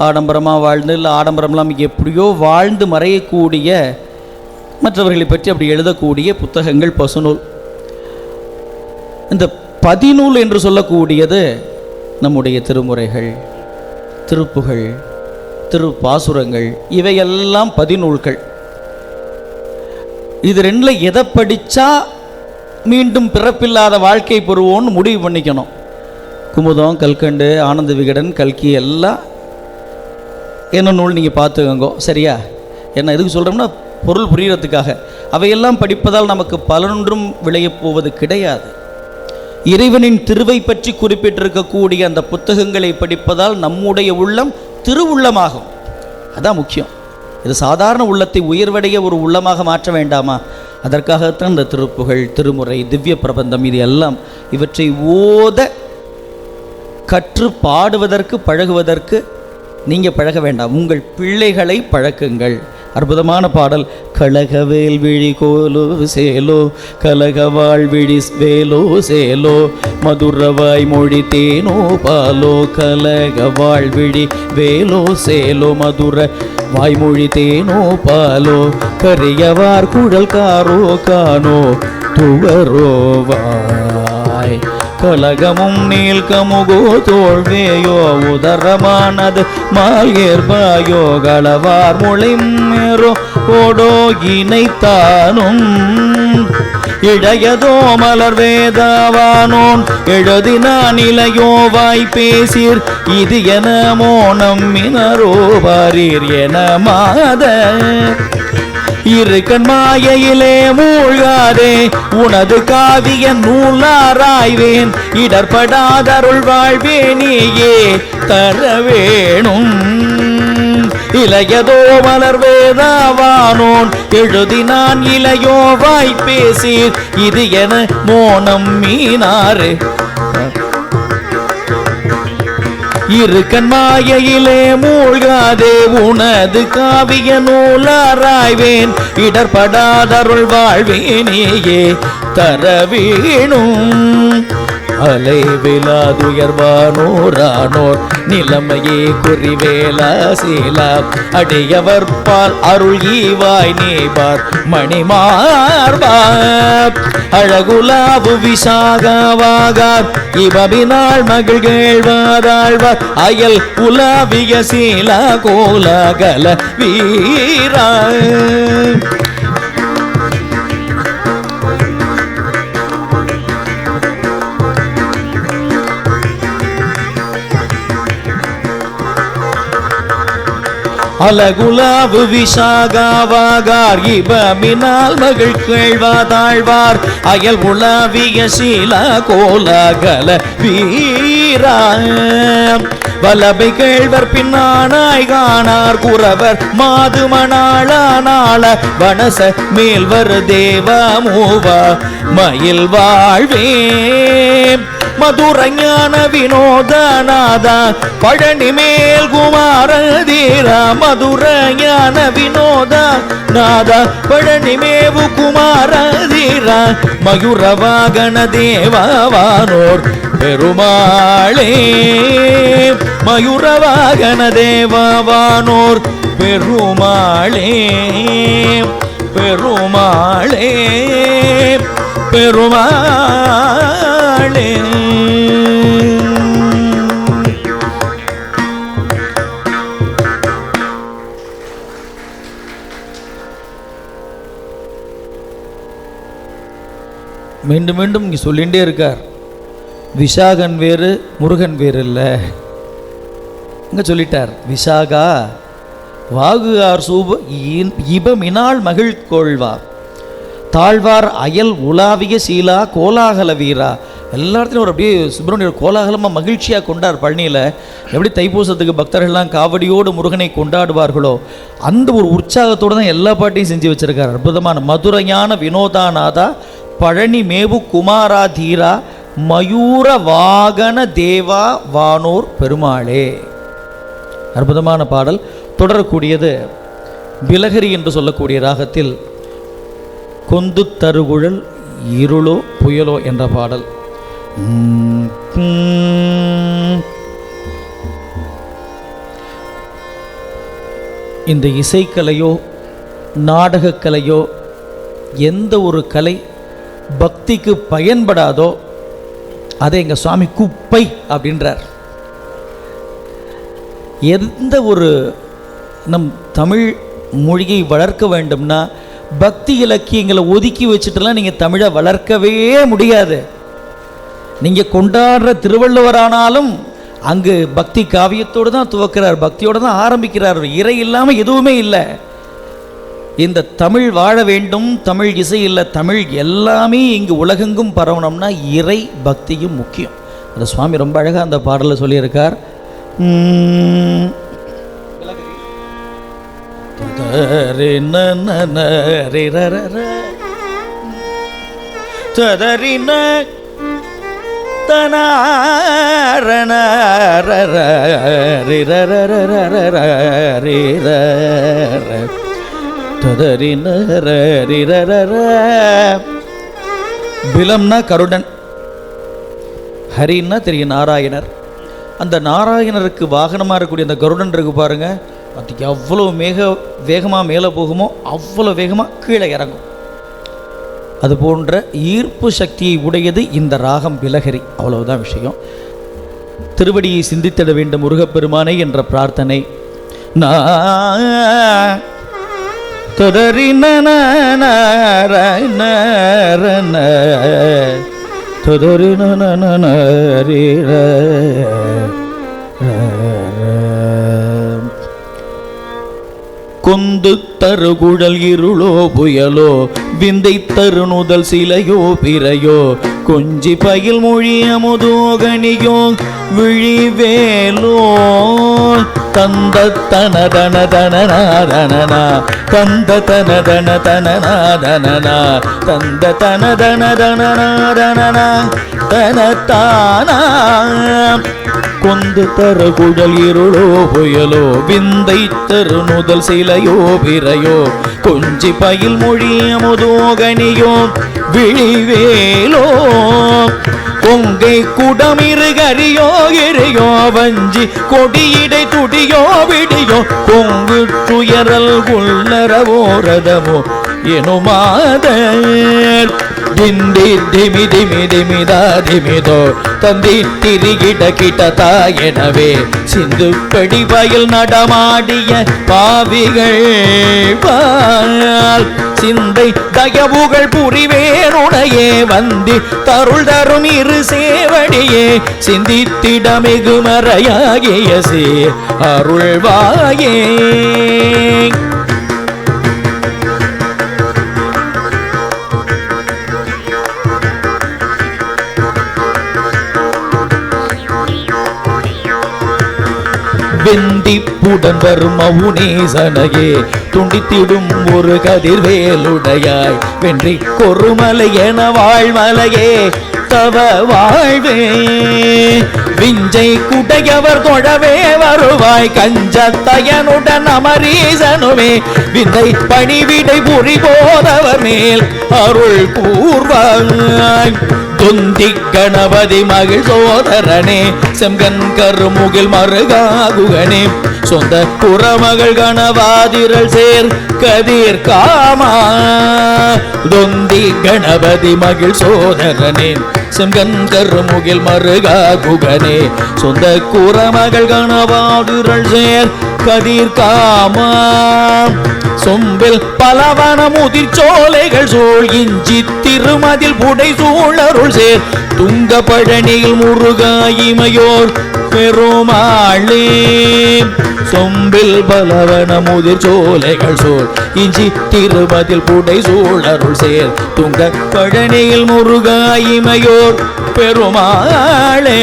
[SPEAKER 1] ஆடம்பரமாக வாழ்ந்து, இல்லை ஆடம்பரம்லாம் எப்படியோ வாழ்ந்து மறையக்கூடிய, மற்றவர்களை பற்றி அப்படி எழுதக்கூடிய புத்தகங்கள் பசுநூல். இந்த பதிநூல் என்று சொல்லக்கூடியது நம்முடைய திருமுறைகள், திருப்புகள், திருப்பாசுரங்கள், இவையெல்லாம் பதிநூல்கள். இது 2ல் எதை படித்தா மீண்டும் பிறப்பில்லாத வாழ்க்கை பெறுவோன்னு முடிவு பண்ணிக்கணும். குமுதம், கல்கண்டு, ஆனந்த விகடன், கல்கி எல்லாம் என்ன நூல் நீங்கள் பார்த்துக்கோங்க, சரியா? என்ன எதுக்கு சொல்கிறோம்னா பொருள் புரியறதுக்காக. அவையெல்லாம் படிப்பதால் நமக்கு பலனொன்றும் விளையப் போவது கிடையாது. இறைவனின் திருவை பற்றி குறிப்பிட்டிருக்கக்கூடிய அந்த புத்தகங்களை படிப்பதால் நம்முடைய உள்ளம் திருவுள்ளமாகும். அதான் முக்கியம். இது சாதாரண உள்ளத்தை உயர்வடைய ஒரு உள்ளமாக மாற்ற வேண்டாமா? அதற்காகத்தான் இந்த திருப்புகழ், திருமுறை, திவ்ய பிரபந்தம், இது எல்லாம். இவற்றை ஓத கற்று பாடுவதற்கு பழகுவதற்கு நீங்கள் பழக வேண்டாம், உங்கள் பிள்ளைகளை பழக்குங்கள். அற்புதமான பாடல். கலகவேல் விழி கோலோ சேலோ, கலகவாழ் விழி வேலோ சேலோ, மதுரவாய் மொழி தேனோ பாலோ, கலகவாழ் விழி வேலோ சேலோ, மதுர வாய்மொழி தேனோ பாலோ, கரியவார் குழல் காரோ கானோ துவரோவாய், கலகமும் நீல் கமுகோ தோல்வேயோ, உதரமானது மால்கேர்பாயோ, களவார் முளைமேரோ ஓடோ இணைத்தானும், இடையதோ மலர் வேதாவானோன் எழுதினான் இளையோ வாய் பேசீர், இது என மோனம் மினரோ வாரீர் என மாத, இரு கண் மாயையிலே மூழ்காதே உனது காவிய நூலாராய்வேன், இடர்படாதருள் வாழ்வேனியே தர வேணும், இளையதோ மலர் வேதாவானோன் எழுதினான் இளையோ வாய் பேசீர், இது என மோனம் மீனாறு, இரு கண் மாயையிலே மூழ்காதே உனது காவிய நூலாராய்வேன், இடர்படாதருள் வாழ்வேனியே தர வேணும், அலை விழாதுயர்வானோரானோர் நிலைமையே குறிவேலா சீலா, அடியவர் பால் அருள் ஈவாய் நீபார் மணிமார்பா, அழகுலாவு விசாகவாகார் இவபினாள் மகிழ்கேழ்வாதாழ்வார், அயல் உலாவிய சீலா கோலகல வீரா, அலகுலாவு விசாகாவாகார் இவமினால் மகிழ் கேழ்வாதாழ்வார், அயல் உலாவிய சீலா கோலகல வீரா, வலபை கேழ்வர் பின்னானாய் காணார் குறவர் மாதுமணாளானாள, வனச மேல்வர் தேவ மூவா மயில் வாழ்வே, மதுரஞான வினோதநாதா பழனி மேல் குமாரதீரா, மதுரஞான வினோதநாதா பழனி மேவு குமாரதீரா, வீரா மயூரவாகன தேவாவானோர் பெருமாளே மயூரவாகன தேவாவானோர் பெருமாளே பெருமாளே பெருமாளே. மீண்டும் மீண்டும் இங்கே சொல்லிகிட்டே இருக்கார். விசாகன் வேறு முருகன் வேறு இல்லை. இங்கே சொல்லிட்டார். விசாகா வாகுகார் சூப இபமினால் மகிழ் கொள்வார் தாழ்வார் அயல் உலாவிய சீலா கோலாகல வீரா. எல்லா இடத்துலையும் ஒரு அப்படியே சுப்பிரமணியர் கோலாகலமாக மகிழ்ச்சியாக கொண்டார். பழனியில் எப்படி தைப்பூசத்துக்கு பக்தர்கள்லாம் காவடியோடு முருகனை கொண்டாடுவார்களோ அந்த ஒரு உற்சாகத்தோடு தான் எல்லா பாட்டையும் செஞ்சு வச்சுருக்கார். அற்புதமான மதுரையான வினோதாநாதா பழனி மேவு குமாரா தீரா மயூர வாகன தேவா வானோர் பெருமாளே. அற்புதமான பாடல். தொடரக்கூடியது பிலகரி என்று சொல்லக்கூடிய ராகத்தில் கொந்து தருகுழல் இருளோ புயலோ என்ற பாடல். இந்த இசைக்கலையோ நாடகக்கலையோ எந்த ஒரு கலை பக்திக்கு பயன்படாதோ அதை எங்கள் சுவாமி குப்பை அப்படின்றார். எந்த ஒரு நம் தமிழ் மொழியை வளர்க்க வேண்டும்னா பக்தி இலக்கியங்களை ஒதுக்கி வச்சுட்டுலாம் நீங்கள் தமிழை வளர்க்கவே முடியாது. நீங்கள் கொண்டாடுற திருவள்ளுவரானாலும் அங்கு பக்தி காவியத்தோடு தான் துவக்கிறார், பக்தியோடு தான் ஆரம்பிக்கிறார். இறை இல்லாமல் எதுவுமே இல்லை. இந்த தமிழ் வாழ வேண்டும், தமிழ் இசை இல்லை, தமிழ் எல்லாமே இங்கு உலகெங்கும் பரவணும்னா இறை பக்தியும் முக்கியம். அந்த சுவாமி ரொம்ப அழகாக அந்த பாடலில் சொல்லியிருக்கார். பிலம்னா கருடன், ஹரின்னா தெரியும் நாராயணர். அந்த நாராயணருக்கு வாகனமாக இருக்கக்கூடிய அந்த கருடன் இருக்கு பாருங்க, அது எவ்வளோ வேகமாக மேலே போகுமோ அவ்வளோ வேகமாக கீழே இறங்கும். அது போன்ற ஈர்ப்பு சக்தியை உடையது இந்த ராகம் பிலகரி. அவ்வளவுதான் விஷயம். திருவடியை சிந்தித்திட வேண்டும் முருகப்பெருமானை என்ற பிரார்த்தனை. கொந்து தருகுழல் இருளோ புயலோ விந்தை தருணுதல் சிலையோ பிறையோ கொஞ்சி பயில் மொழி அமுதோகனியோ விழிவேலோ தந்த தனதன தனநாதனா தந்த தனதன தனநாதனா தந்த தனதன தனநாதனா தனத்தானா கொந்து தருகுழல் இருளோ புயலோ விந்தை தருணுதல் சிலையோ பிறையோ கொஞ்சி பயில் மொழி அமுதோகனியோ விழிவேலோ கொங்கை குடமிருகரியோ எரியோ வஞ்சி கொடியிடை துடியோ விடியோ கொங்கு துயரல் குள்ளரவோ ரதமோ எனுமாதர் திந்தி திமி திமி திமிதா திமிதோ தந்தி திரிகிட கிட்டதா எனவே சிந்து படி வயல் நடமாடிய பாவிகள் பால் சிந்தை தயவுகள் புரிவேனுடையே வந்தி தருள் தரும் இரு சேவடியே சிந்தித்திடமிகு மறையாகிய சே அருள்வாயே. வெந்திப்புடன் வரும் மவுனேசனையே துண்டித்திடும் ஒரு கதிர்வேலுடையாய் வென்றி கொருமலை என வாழ்மலையே தவ வாழ்வே விஞ்சை குடையவர் தொழவே வருவாய் கஞ்சத்தயனுடன் அமரீசனுமே விந்தை பணிவிடை புரி போதவர் மேல் அருள் கூர்வாய் தொந்தி கணபதி மகிழ் சோதரனே செம்கன் கருமுகில் மருகாகுகனே சொந்த புறமகள் கணவாதிரள் சேர் கதிர் காமா தொந்தி கணபதி மகிழ் சோதரனே செம்கன் கருமுகில் மருகாகுகனே சொந்த குறமகள் கணவாதிரள் சேர் கதிர் காமா சொம்பில் பலவன முதிர் சோலைகள் சூழ் இஞ்சி திருமதில் புடை சூழருள் சேர் துங்க பழனியில் முருகாயிமையோர் பெருமாளே சொம்பில் பலவன முதிர் சோலைகள் சூழ் இஞ்சி திருமதில் புடை சூழருள் சேர் துங்க பழனியில் முருகாயிமையோர் பெருமாளே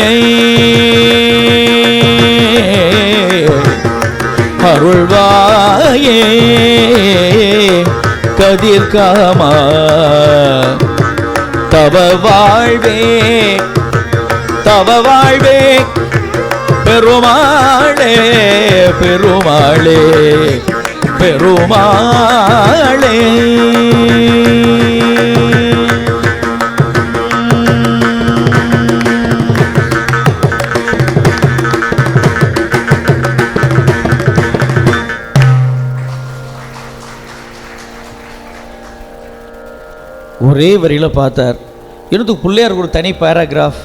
[SPEAKER 1] அருள்வாயே கதிர்காமா தவ வாழ்வே பெருமாளே பெருமாளே பெருமாளே ஒரே வரியில் பார்த்தார். எனக்கு பிள்ளையாருக்கு ஒரு தனி பேராகிராஃப்,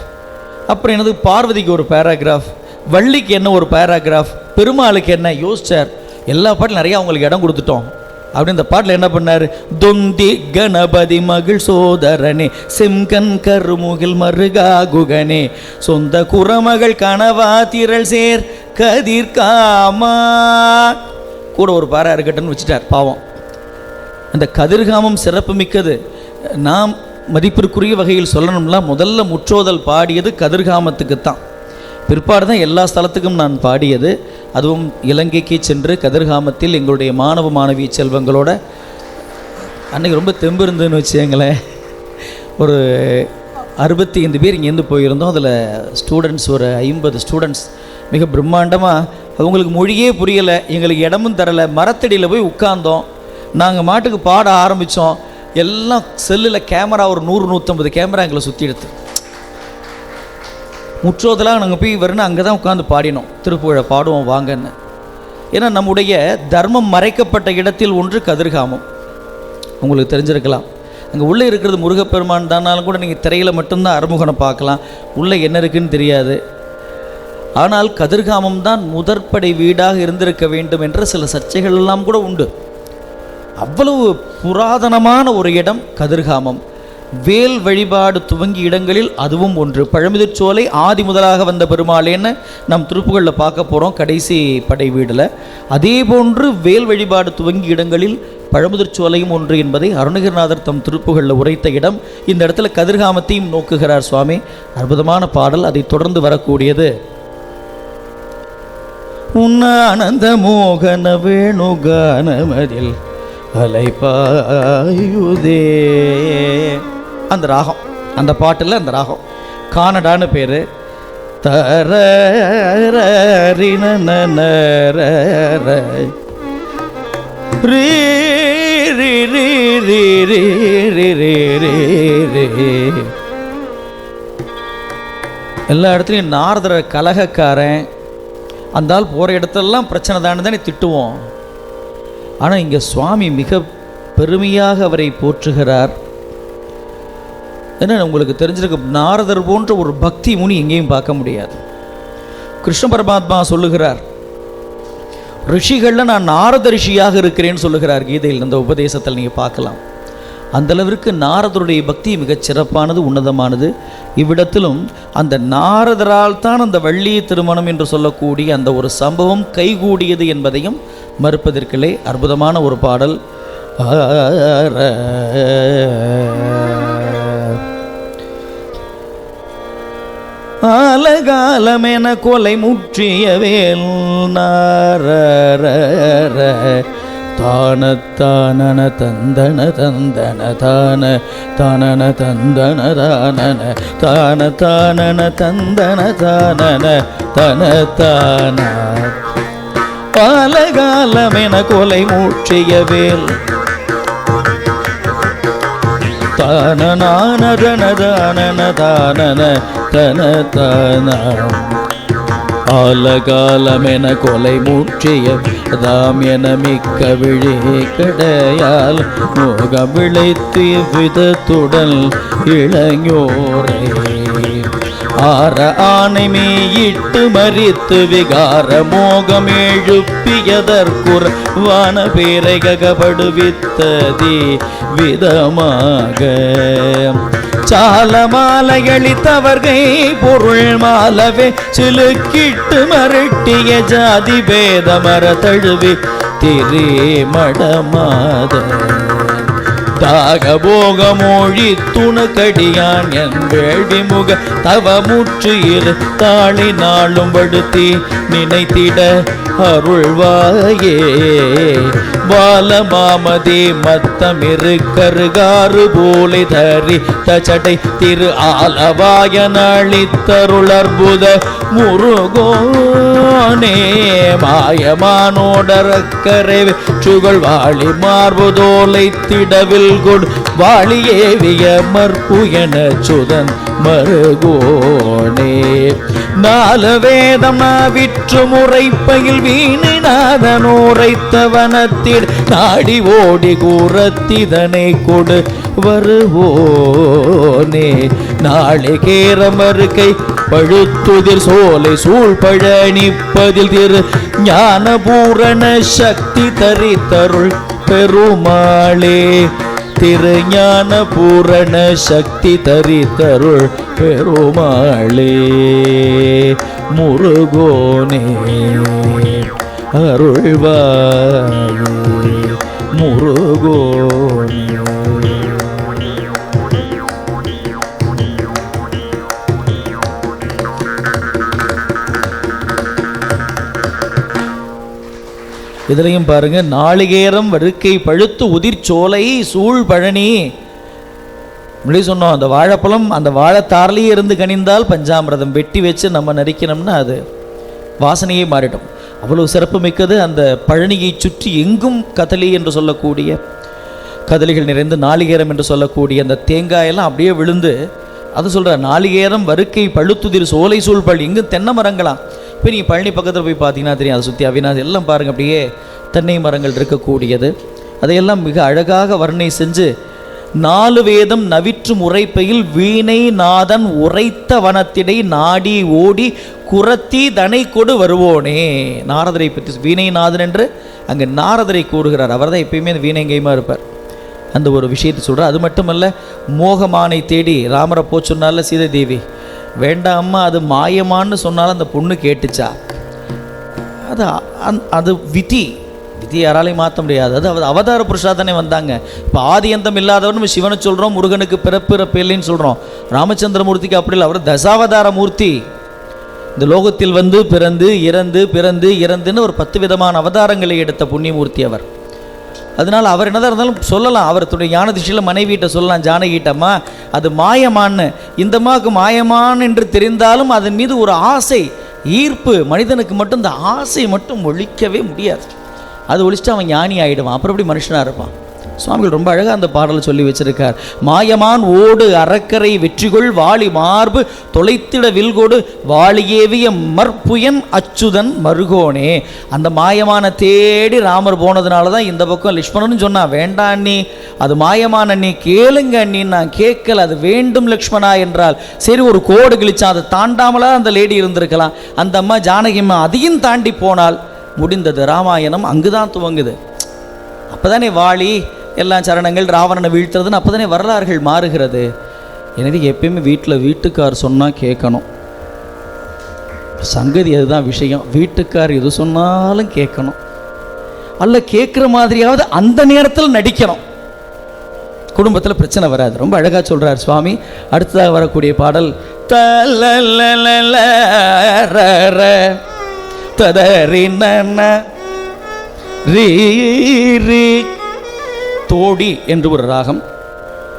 [SPEAKER 1] அப்புறம் எனது பார்வதிக்கு ஒரு பேராகிராஃப், வள்ளிக்கு என்ன ஒரு பேராகிராஃப், பெருமாளுக்கு என்ன யோசிச்சார். எல்லா பாட்டிலும் நிறையா அவங்களுக்கு இடம் கொடுத்துட்டோம் அப்படின்னு இந்த பாட்டில் என்ன பண்ணார்? தொந்தி கணபதி மகிழ் சோதரனே செம்கன் கருமுகில் மருகாகுகனே சொந்த குறமகள் கணவா திரள் சேர் கதிர்காமா கூட ஒரு பாரா இருக்கட்டும்னு வச்சுட்டார். பாவம், அந்த கதிர்காமம் சிறப்பு மிக்கது. நாம் மதிப்பிற்குரிய வகையில் சொல்லணும்னா முதல்ல முற்றோதல் பாடியது கதிர்காமத்துக்குத்தான். பிற்பாடு தான் எல்லா ஸ்தலத்துக்கும் நான் பாடியது. அதுவும் இலங்கைக்கு சென்று கதிர்காமத்தில் எங்களுடைய மாணவ மாணவி செல்வங்களோட அன்றைக்கி ரொம்ப தெம்பு இருந்ததுன்னு வச்சுங்களேன். ஒரு 65 பேர் இங்கேருந்து போயிருந்தோம். அதில் ஸ்டூடெண்ட்ஸ் ஒரு 50 ஸ்டூடெண்ட்ஸ் மிக பிரம்மாண்டமாக. அவங்களுக்கு மொழியே புரியலை, எங்களுக்கு இடமும் தரலை. மரத்தடியில் போய் உட்கார்ந்தோம். நாங்கள் மாட்டுக்கு பாட ஆரம்பித்தோம். எல்லாம் செல்லில் கேமரா ஒரு 100-150 கேமரா எங்களை சுற்றி எடுத்து முற்றோதலாக நாங்கள் போய் வரணும். அங்கே தான் உட்காந்து பாடினோம். திருப்புகழை பாடுவோம் வாங்கன்னு. ஏன்னா நம்முடைய தர்மம் மறைக்கப்பட்ட இடத்தில் ஒன்று கதிர்காமம். உங்களுக்கு தெரிஞ்சிருக்கலாம். அங்கே உள்ளே இருக்கிறது முருகப்பெருமான் தானாலும் கூட நீங்கள் திரையில் மட்டும்தான் அறுமுகனை பார்க்கலாம், உள்ளே என்ன இருக்குன்னு தெரியாது. ஆனால் கதிர்காமம் தான் முதற்படை வீடாக இருந்திருக்க வேண்டும் என்ற சில சர்ச்சைகள் எல்லாம் கூட உண்டு. அவ்வளவு புராதனமான ஒரு இடம் கதிர்காமம். வேல் வழிபாடு துவங்கிய இடங்களில் அதுவும் ஒன்று. பழமுதிர்ச்சோலை ஆதி முதலாக வந்த பெருமாளேன்னு நம் திருப்புகளில் பார்க்க போகிறோம் கடைசி படை வீடில். அதே போன்று வேல் வழிபாடு துவங்கிய இடங்களில் பழமுதிர்ச்சோலையும் ஒன்று என்பதை அருணகிரிநாதர் தம் திருப்புகளில் உரைத்த இடம். இந்த இடத்துல கதிர்காமத்தையும் நோக்குகிறார் சுவாமி. அற்புதமான பாடல். அதை தொடர்ந்து வரக்கூடியது உன்னானந்த மோகன வேணுகானமதில் அலைபாயுதே. அந்த ராகம், அந்த பாட்டில் அந்த ராகம் கானடான்னு பேர். எல்லா இடத்துலையும் நாரதர கலகக்காரன், அந்த ஆள் போகிற இடத்துலலாம் பிரச்சனை தானே திட்டுவோம். ஆனால் இங்கே சுவாமி மிக பெருமையாக அவரை போற்றுகிறார். என்ன உங்களுக்கு தெரிஞ்சிருக்க, நாரதர் போன்ற ஒரு பக்தி முனி எங்கேயும் பார்க்க முடியாது. கிருஷ்ண பரமாத்மா சொல்லுகிறார், ரிஷிகளில் நான் நாரத ரிஷியாக இருக்கிறேன்னு சொல்லுகிறார் கீதையில். அந்த உபதேசத்தில் நீங்கள் பார்க்கலாம். அந்தளவிற்கு நாரதருடைய பக்தி மிகச் சிறப்பானது, உன்னதமானது. இவ்விடத்திலும் அந்த நாரதரால் தான் அந்த வள்ளி திருமணம் என்று சொல்லக்கூடிய அந்த ஒரு சம்பவம் கைகூடியது என்பதையும் மறுப்பதற்கில்லை. அற்புதமான ஒரு பாடல். ஆலகாலமென கொலை முற்றிய வேல் நார தானத்தானன தந்தன தந்தன தான தானன தந்தன தானன தான தானன தந்தன தானன தன தான பாலகாலமென கொலை மூற்றிய வேல் தானனானதன தானன தானன தன தானம் ஆலகாலமென கொலை மூற்றிய தாம் என மிக்க விழி கடையால் மோகம் விளைத்து விதத்துடன் இளைஞோரை ஆற ஆணை மீயிட்டு மறித்து விகார மோகம் எழுப்பியதற்குற வான பேரை ககப்படுவித்ததி விதமாக சால மாலையளித்தவர்கை பொருள் மாலவே சிலுக்கிட்டு மரட்டிய ஜாதி பேத மர தழுவி திரே மடமாத தாக போக மொழி துணுக்கடியான் என் வேடிமுக தவமுற்று இரு தாளி நாளும் படுத்தி நினைத்திட அருள்வாயே பாலமாமதி மத்தமிரு கருகாறு போலி தரி தச்சடை திரு ஆலவாயன் அளித்தருளற்புத முருகோனே மாயமானோடரக்கரை வெற்றுகள் வாழி மார்புதோலை திடவில் கொடு வாழி ஏவிய மற்பு என சுதன் மருகோனே நாலு வேதம் நாவிற்று முறைப்பையில் வீணிநாதன் உரைத்தவனத்தில் நாடி ஓடி கூறத்திதனை கொடு வருவோனே நாளிகேர மறுக்கை பழுத்துதிர் சோலை சூழ் பழனிப்பதில் திரு ஞான பூரண சக்தி தரித்தருள் பெருமாளே திருஞான பூரண சக்தி தரித்தருள் பெருமாளே முருகோனே அருள்வாயே முருகோனே. இதுலையும் பாருங்க, நாளிகேரம் வடுக்கை பழுத்து உதிர்ச்சோலை சூழ் பழனி இப்படி சொன்னோம். அந்த வாழைப்பழம் அந்த வாழைத்தாரிலேயே இருந்து கனிந்தால் பஞ்சாமிரதம் வெட்டி வச்சு நம்ம நரிக்கணும்னா அது வாசனையே மாறிடும். அவ்வளவு சிறப்பு மிக்கது. அந்த பழனியை சுற்றி எங்கும் கதலி என்று சொல்லக்கூடிய கதலிகள் நிறைந்து நாளிகேரம் என்று சொல்லக்கூடிய அந்த தேங்காயெல்லாம் அப்படியே விழுந்து அது சொல்கிற நாளிகேரம் வறுக்கை பழுத்துதிர் சோலை சூழ் பழி இங்கு தென்னை மரங்களாம். இப்போ நீங்கள் பழனி பக்கத்தில் போய் பார்த்தீங்கன்னா தெரியும், அதை சுற்றி அவினாது எல்லாம் பாருங்கள் அப்படியே தென்னை மரங்கள் இருக்கக்கூடியது. அதையெல்லாம் மிக அழகாக வர்ணனை செஞ்சு நாலு வேதம் நவிற்று முறைப்பையில் வீணை நாதன் உரைத்த வனத்திடை நாடி ஓடி குரத்தி தனை கொடு வருவோனே. நாரதரை பற்றி வீணை நாதன் என்று அங்கே நாரதரை கூறுகிறார். அவர் தான் எப்பயுமே அந்த வீணைங்கையுமா இருப்பார். அந்த ஒரு விஷயத்தை சொல்கிறார். அது மட்டுமல்ல, மோகமானை தேடி ராமரை போ சொன்னால சீதை தேவி வேண்டாம் அம்மா அது மாயமான்னு சொன்னாலும் அந்த பொண்ணு கேட்டுச்சா. அது விதி யாராலையும் மாற்ற முடியாது. அது அவதார புருஷா தானே வந்தாங்க. இப்போ ஆதி அந்தம் இல்லாதவன் நம்ம சிவனை சொல்கிறோம், முருகனுக்கு பிறப்பு இல்லைன்னு சொல்கிறோம். ராமச்சந்திரமூர்த்திக்கு அப்படி இல்லை, அவர் தசாவதார மூர்த்தி. இந்த லோகத்தில் வந்து பிறந்து இறந்து பிறந்து இறந்துன்னு ஒரு 10 விதமான அவதாரங்களை எடுத்த புண்ணியமூர்த்தி அவர். அதனால் அவர் என்னதான் இருந்தாலும் சொல்லலாம், அவருடைய ஞான திசையில் மனைவியிட்ட சொல்லலாம், ஜானகிட்டம்மா அது மாயமான்னு. இந்த அம்மாவுக்கு மாயமான் என்று தெரிந்தாலும் அதன் மீது ஒரு ஆசை ஈர்ப்பு, மனிதனுக்கு மட்டும் இந்த ஆசை மட்டும் ஒழிக்கவே முடியாது. அது ஒழிச்சிட்டு அவன் ஞானி ஆகிடுவான், அப்புறம் எப்படி மனுஷனாக இருப்பான். சுவாமிகள் ரொம்ப அழகாக அந்த பாடலை சொல்லி வச்சிருக்கார். மாயமான் ஓடு அறக்கரை வெற்றிகொள் வாளி மார்பு தொலைத்திட வில்கோடு வாளியேவிய மற்புயன் அச்சுதன் மருகோனே. அந்த மாயமான தேடி ராமர் போனதுனால தான் இந்த பக்கம் லக்ஷ்மணன் சொன்னா வேண்டாம் அண்ணி அது மாயமான அண்ணி கேளுங்க அண்ணி. நான் கேட்கல, அது வேண்டும் லக்ஷ்மணா என்றால் சரி ஒரு கோடு கிழிச்சா அதை தாண்டாமலா அந்த லேடி இருந்திருக்கலாம். அந்த அம்மா ஜானகிம்மா அதையும் தாண்டி போனால் முடிந்தது. ராமாயணம் அங்குதான் துவங்குது. அப்போதானே வாளி எல்லாம் சரணங்கள் ராவணனை வீழ்த்துறதுன்னு அப்போதானே வரலாறுகள் மாறுகிறது. எனவே எப்பயுமே வீட்டுக்கார் சொன்னால் கேட்கணும். சங்கதி அதுதான் விஷயம். வீட்டுக்கார் எது சொன்னாலும் கேட்கணும், அல்ல கேட்குற மாதிரியாவது அந்த நேரத்தில் நடிக்கணும். குடும்பத்தில் பிரச்சனை வராது. ரொம்ப அழகாக சொல்கிறார் சுவாமி. அடுத்ததாக வரக்கூடிய பாடல் ததறின ரீ ரீ. தோடி என்று ஒரு ராகம்.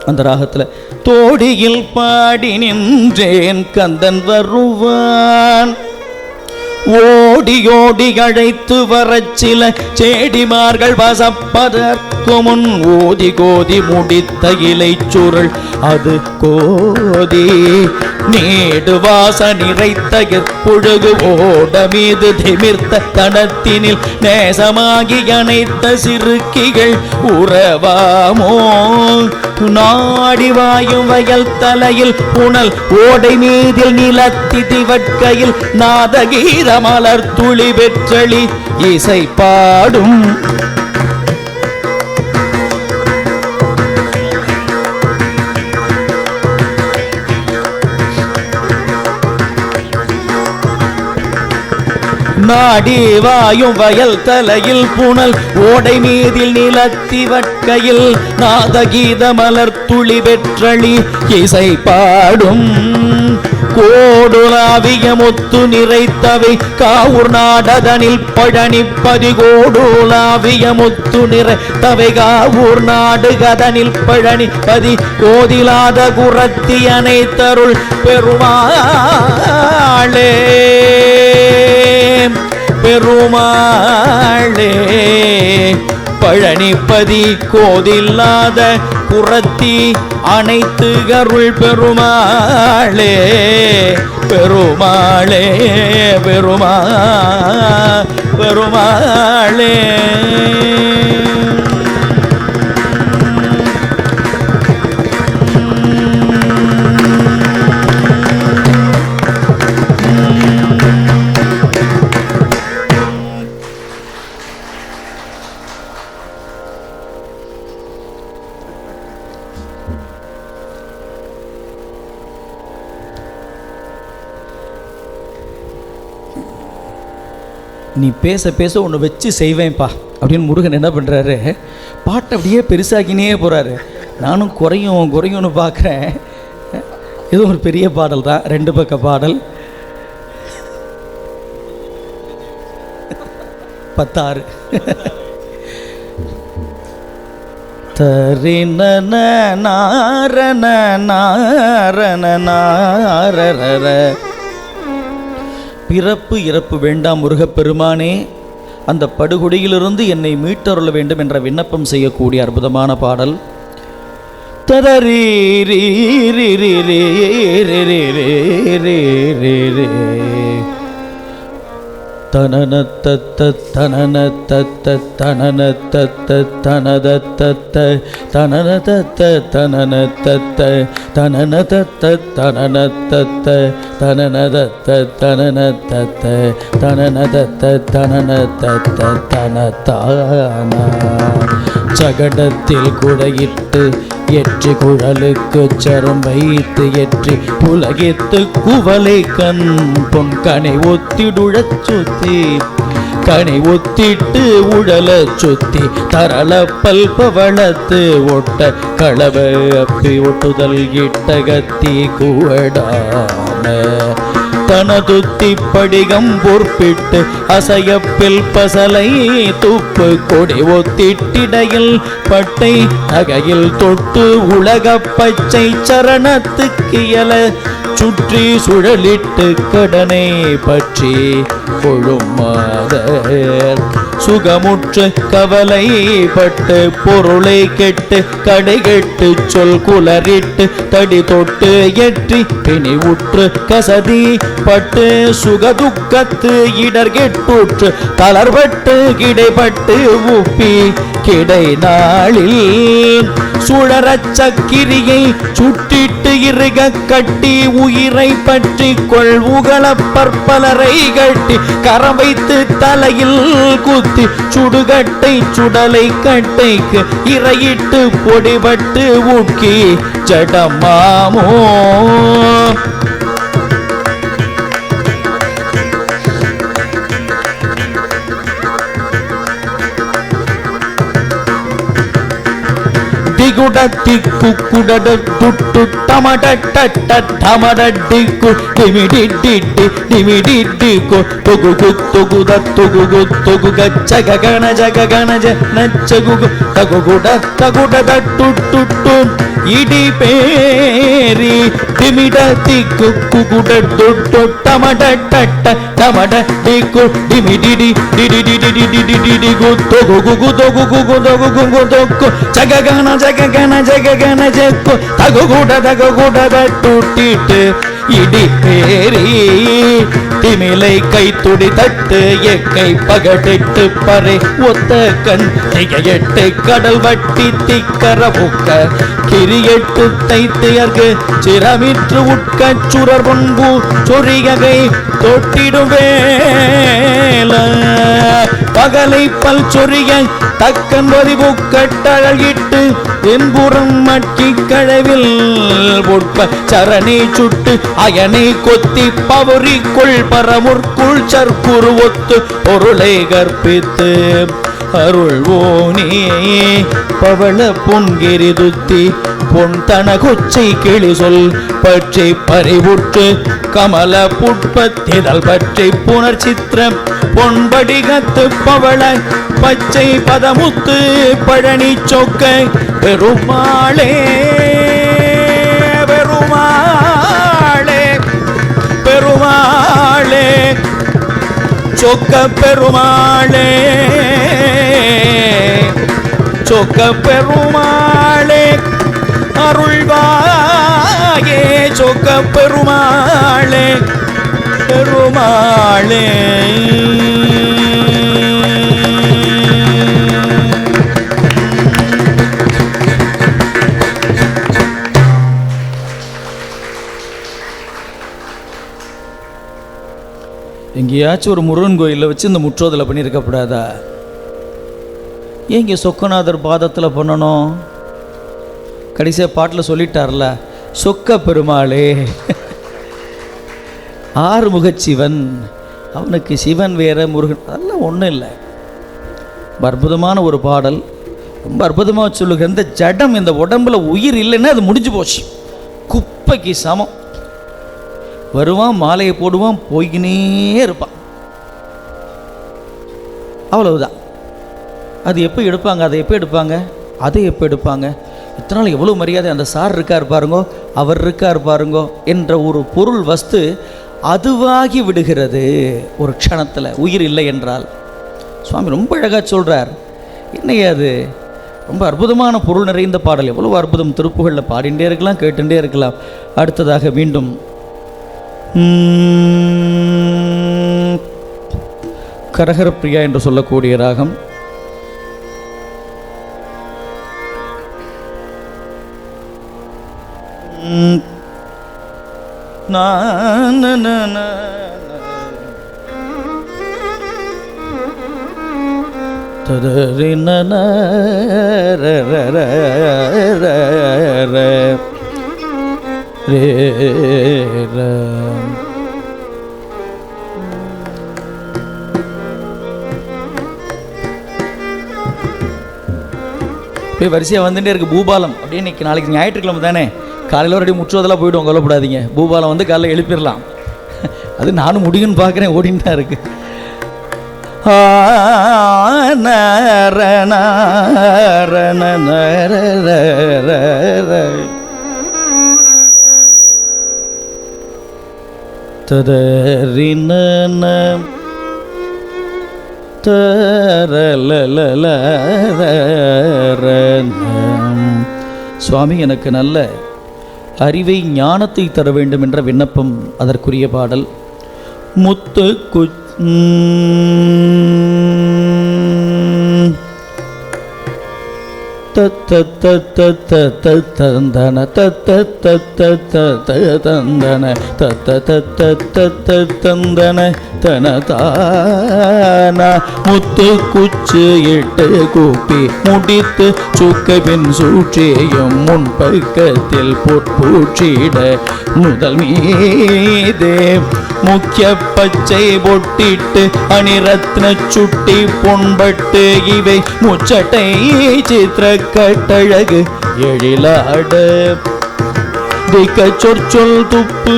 [SPEAKER 1] அந்த ராகத்தில் தோடியில் பாடி நின்றேன் கந்தன் வருவான், ஓடி ஓடி அழைத்து வரச் சில செடிமார்கள் வசப்பதற்கு முன் ஓதி கோதி முடித்த இலை சுருள் அது கோதி நீடு வாச நிறைத்த புழுகு ஓட மீது திமிர்த்த தனத்தினில் நேசமாகி அணைத்த சிறுக்கிகள் உறவாமோ நாடி வாயும் வயல் தலையில் புனல் ஓடை மீதில் நிலத்தி திவட்கையில் நாதகீத மலர் துளி பெற்றளி இசை பாடும் நாடி வாயும் வயல் தலையில் புனல் ஓடை மீதில் நிலத்தி வட்கையில் நாதகீத மலர் துளி பெற்றளி இசை பாடும் கோடுலாவிய முத்து நிறைத்தவை காவூர் நாடதனில் பழனிப்பதி கோடுலாவிய முத்து நிறைத்தவை காவூர் நாடு கதனில் பழனிப்பதி கோதிலாத குரத்தி அனைத்தருள் பெருமாளே பெருமாளே பழனிப்பதி கோதில்லாத குரத்தி அனைத்து அருள் பெருமாளே பெருமாளே பெருமாளே. நீ பேச பேச ஒன்று வச்சு செய்வேன்ப்பா அப்படின்னு முருகன் என்ன பண்ணுறாரு, பாட்டை அப்படியே பெருசாக்கினே போகிறாரு. நானும் குறையும் குறையும்னு பார்க்குறேன். இது ஒரு பெரிய பாடல் தான், 2 பக்க பாடல். 16 தரின நாரண நாரண நாரர. பிறப்பு இறப்பு வேண்டாம் முருகப்பெருமானே, அந்த படுகொடியிலிருந்து என்னை மீட்டருள வேண்டும் என்ற விண்ணப்பம் செய்யக்கூடிய அற்புதமான பாடல். தரரீ ரீ ரீ ரீ ரீ ரீ ரீ ரீ ரீ ரீ தனன தத்த தனன தத்த தனன தத்த தனத தத்த தனன தத்த தனன தத்த தனன தத்த தனன தத்த தனன தத்த தனன தத்த தனன தத்த தனன தத்த தனதான. சகடத்தில் குடையிட்டு எற்றி குழலுக்கு சரம் வைத்து எற்றி புலகித்து குவலை கண் பொன் கனை ஒத்திடுழச் சுத்தி கனை ஒத்திட்டு உழல சுத்தி தரள பல்பவளத்து ஒட்ட களவ அப்பி ஒட்டுதல் இட்டகத்தி குவடான தனதுத்தி படிகம் பொற்பிட்டு அசையப்பில் பசலை துப்பு கொடி ஒத்திட்டிடையில் பட்டை நகையில் தொட்டு உலக பச்சை சரணத்துக்கியல சுற்றி சுழலிட்டு கடனை பற்றி கொழுமாதர் சுகமுற்று கவலைப்பட்டு பொருளை கெட்டு கடை கெட்டு சொல் குலரிட்டு தடி தொட்டு எற்றி பிணி உற்று கசதி பட்டு சுகதுக்கத்து இடர் கெட்டுற்று தளர்பட்டு கிடைப்பட்டு உப்பி கிடை நாளில் சுழறச் சக்கிரியை சுட்டிட்டு இருக கட்டி உயிரை பற்றி கொள் உகள பற்பலரை கட்டி கரம் வைத்து தலையில் குத்தி சுடுகட்டை சுடலை கட்டைக்கு இறையிட்டு பொடிபட்டு ஊக்கி ஜடமாமோ திக்கு குடட துட்டு டமடட்ட டமடடிக்கு டிமிடிடிக்கு தொகு தொகுத தொகு தொகு ஜககண ஜககண நச்சகு தகுட தகுட டுட்டு இடி பேரி திமிட திக்கு குகுட துட்டு டமடட்ட டமட டிக்கு டிமிடிடி டிடி தொகு குகு தொகு குகு தொகு குகு தொகு ஜககண ஜககண ஜககண ஜக்கு தகுட டுட்டிட்டு இடி பேரி திமிலை கை துடி தட்டு எக்கை பகடிட்டு பறை ஒத்த கண் திகையெட்டு கடல் வட்டி திக்கர புக்க கிரியெட்டு தைத்தியர்க்கு சிரமிற்று உட்க சுரர் பொன்பு சொறியகை தொட்டிடும் வேல பகலை பல் சொறிய தக்கன் பதிபுக்கட்டழகிட்டு என்புறம் மட்கி கழவில் உட்ப சரணை சுட்டு அயனை கொத்தி பவரிக்குள் பரமுற்குள் சற்புரு ஒத்து பொருளை கற்பித்து அருள்வோனே பவள பொன்கிரிதுத்தி பொன் தன கொச்சை கிளி சொல் பற்றி பறிவுற்று கமல புட்பத்திதழ் பற்றி புனர் சித்திரம் பொன்படிகத்து பவள பச்சை பதமுத்து பழனி சொக்க பெருமாளே பெருமாளே பெருமாளே சொக்க பெருமாளே சொக்க பெருமாளே அருள்வாயே சொக்க பெருமாளே பெருமாளே. எங்கேயாச்சும் ஒரு முருகன் கோயிலில் வச்சு இந்த முற்றோதலை பண்ணியிருக்கப்படாதா? ஏன் இங்கே சொக்கநாதர் பாதத்தில் பண்ணணும்? கடைசியாக பாட்டில் சொல்லிட்டார்ல, சொக்க பெருமாளே ஆறுமுகச்சிவன், அவனுக்கு சிவன் வேற முருகன் அதெல்லாம் ஒன்றும் இல்லை. அற்புதமான ஒரு பாடல், ரொம்ப அற்புதமாக சொல்லுகிற இந்த ஜடம், இந்த உடம்புல உயிர் இல்லைன்னா அது முடிஞ்சு போச்சு, குப்பைக்கு சமம். வருவான், மாலையை போடுவான், போய்கினே இருப்பான், அவ்வளவுதான். அது எப்போ எடுப்பாங்க, அதை எப்போ எடுப்பாங்க, அதை எப்போ எடுப்பாங்க? இத்தனை எவ்வளோ மரியாதை, அந்த சார் இருக்கார் பாருங்கோ, அவர் இருக்கார் பாருங்கோ என்ற ஒரு பொருள் வஸ்து அதுவாகி விடுகிறது ஒரு க்ஷணத்தில், உயிர் இல்லை என்றால். சுவாமி ரொம்ப அழகாக சொல்கிறார். என்னையா அது ரொம்ப அற்புதமான பொருள் நிறைந்த பாடல், எவ்வளோ அற்புதம். திருப்புகளில் பாடிண்டே இருக்கலாம், கேட்டுட்டே இருக்கலாம். அடுத்ததாக மீண்டும் கரகரப்பிரியா என்று சொல்லக்கூடிய ராகம். போய் வரிசையாக வந்துட்டே இருக்கு பூபாலம். அப்படியே இன்னைக்கு நாளைக்கு ஞாயிற்றுக்கிழமை தானே, காலையில் ஒரு அடி முற்றுவதெல்லாம் போய்டும், கொல்லப்படாதீங்க. பூபாலம் வந்து காலையில் எழுப்பிடலாம். அது நானும் முடியும்னு பார்க்குறேன், ஓடின்னு தான் இருக்கு. சுவாமி எனக்கு நல்ல அறிவை, ஞானத்தை தர வேண்டும் என்ற விண்ணப்பம் அதற்குரிய பாடல். முத்து தந்தன தந்தன தந்தன தனதான முத்து குச்சு இட்டு கூப்பி முடித்து சுக்கபின் சூற்றியும் முன் பக்கத்தில் பொற்பூச்சிட முதல் மீதே முக்கிய பச்சை பொட்டிட்டு அணிரத்ன சுட்டி பொன்பட்டு இவை முச்சட்டை சித்திர கட்டழகு எழிலாட திக்க சொற்சொல் துப்பு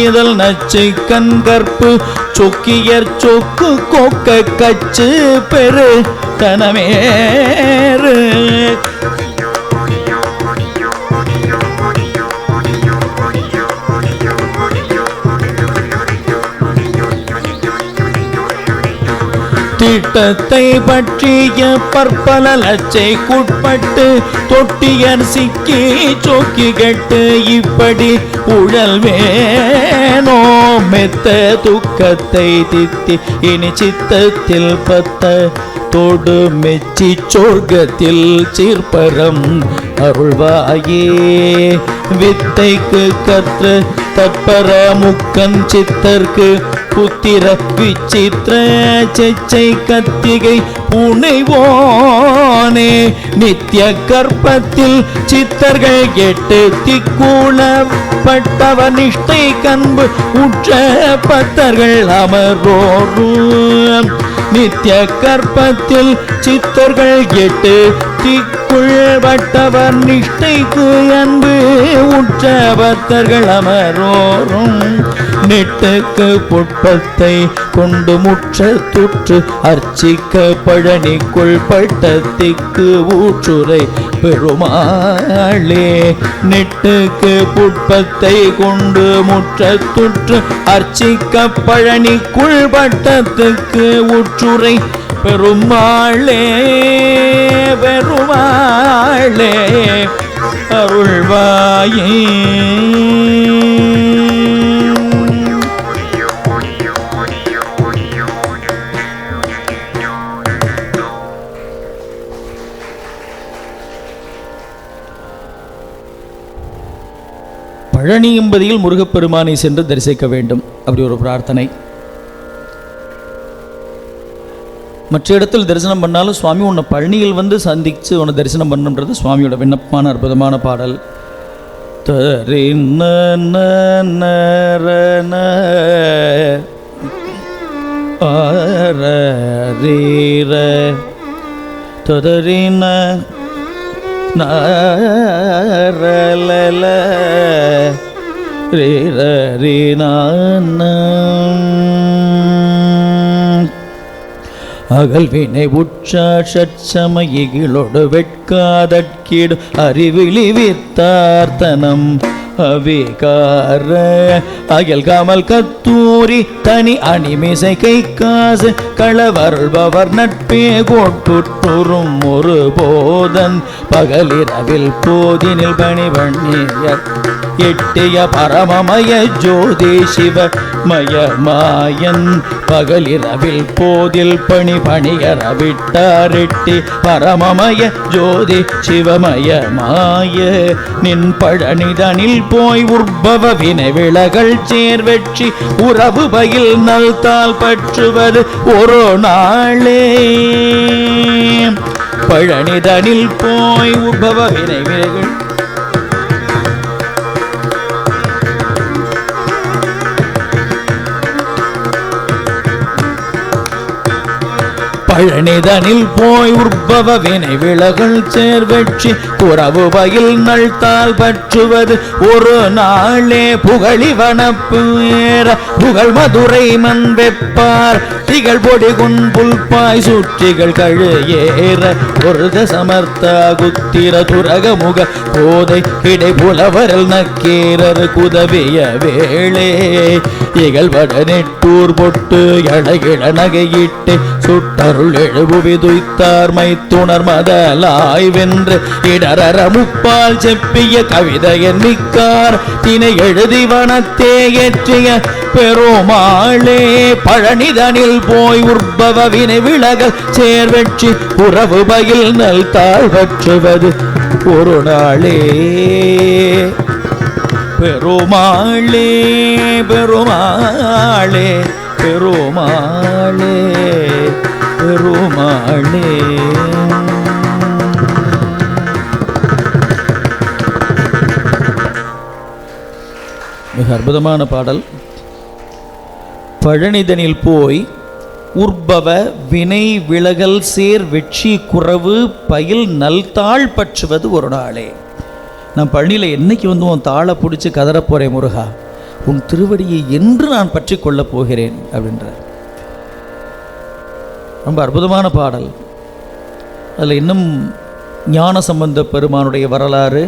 [SPEAKER 1] இதழ் நச்சு கண்கற்பு சொக்கியர் சொக்கு கொக்க கச்சு பெரு தனமேறு திட்டத்தை பற்றிய பற்பல லட்சைக்குட்பட்டு தொட்டியர் சிக்கி சொக்கி கட்டு இப்படி உழல் வேணோ மெத்த துக்கத்தை தித்தி இனி சித்தத்தில் பத்த தோடு மெச்சி சொர்க்கத்தில் சீர்பரம் அருள்வாயே வித்தைக்கு கற்று தற்பர முக்கன் சித்தர்க்கு புத்திர விசித்திர செச்சை கத்திகை புனைவோனே நித்திய கற்பத்தில் சித்தர்கள் 8 திக்குளப்பட்டவ நிஷ்டை கண்பு உற்ற பத்தர்கள் அமரோரும் நித்திய கற்பத்தில் சித்தர்கள் 8 திக்குள்பட்டவர் நிஷ்டைக்கு அன்பு உற்ற பத்தர்கள் அமரோரும் நெட்டுக்கு புட்பத்தை கொண்டு முற்ற துற்று அர்ச்சிக்க பழனிக்குள் பட்டத்திற்கு ஊற்றுரை பெருமாளே நெட்டுக்கு புட்பத்தை கொண்டு முற்ற துற்று அர்ச்சிக்க பழனிக்குள் பட்டத்துக்கு ஊற்றுரை பெருமாளே பெருமாளே அருள்வாயே பழனி எம்பதியில் முருகப்பெருமானை சென்று தரிசிக்க வேண்டும் அப்படி ஒரு பிரார்த்தனை. மற்ற இடத்தில் தரிசனம் பண்ணாலும் சுவாமி உன்னை பழனியில் வந்து சந்திச்சு உன்னை தரிசனம் பண்ணுன்றது சுவாமியோட விண்ணப்பமான அற்புதமான பாடல். தரின அகல்வினை உற்சமயிகளோடு வெட்காதற்கீடு அறிவிழி வித்தார்த்தனம் அவிகார அயல் காமல் கத்தூரி தனி அணிமிசை கை காசு களவருள்பவர் நட்பே கோட்டுற்றும் ஒரு போதன் பகலிரவில் போதினில் பணிவண்ணியர் எட்டிய பரமமய ஜோதி சிவமயமாயன் பகலிரவில் போதில் பணியர விட்டாரெட்டி பரமமய ஜோதி சிவமயமாய நின் பழனிதனில் போய் உற்பவ வினை விலகள் சேர்வெற்றி உறவு பயில் நல்தால் பற்றுவது ஒரு நாளே பழனிதனில் போய் உற்பவ வினை விலகள் பழனிதனில் போய் உற்பவ வினை விலகள் சேர்வெற்றி உறவு பயில் நல்தால் பற்றுவது ஒரு நாளே புகழி வனப்பு ஏற புகழ் மதுரை மண் வெப்பார் திகழ் பொடி குன்புல்பாய் சுற்றிகள் கழு ஏற பொருத சமர்த்த குத்திர துரக முக போதை கிடை புலவரல் நக்கீரர் குதவிய வேளே இகழ்வட நெட்டூர் பொட்டு எழகிழ நகையிட்டு சுட்டருள் எழுபுவி துய்த்தார் மைத்துணர் மதலாய் வென்று இடரற முப்பால் செப்பிய கவிதையன் மிக்கார் தினை எழுதி வனத்தே ஏற்றிய பெருமாளே பழனிதனில் போய் உற்பவ வினை விலகல் சேர்வெற்றி உறவு பயில் நல்தாள் பற்றுவது ஒரு நாளே பெருமாளே பெருமாளே பெருமாளே பெருமாளே. மிக அற்புதமான பாடல். பழனிதனில் போய் உற்பவ வினை விலகல் சேர் வெற்றி குறவு பயில் நல்தாள் பற்றுவது ஒரு நாளே. நான் பழனியில் என்னைக்கு வந்து உன் தாளை பிடிச்சி கதறப்போறேன் முருகா, உன் திருவடியை என்று நான் பற்றி கொள்ளப் போகிறேன் அப்படின்ற ரொம்ப அற்புதமான பாடல். அதில் இன்னும் ஞான சம்பந்த பெருமானுடைய வரலாறு,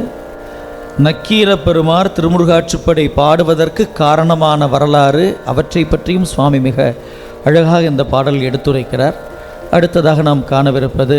[SPEAKER 1] நக்கீர பெருமார் திருமுருகாற்றுப்படை பாடுவதற்கு காரணமான வரலாறு, அவற்றை பற்றியும் சுவாமி மிக அழகாக இந்த பாடல் எடுத்துரைக்கிறார். அடுத்ததாக நாம் காணவிருப்பது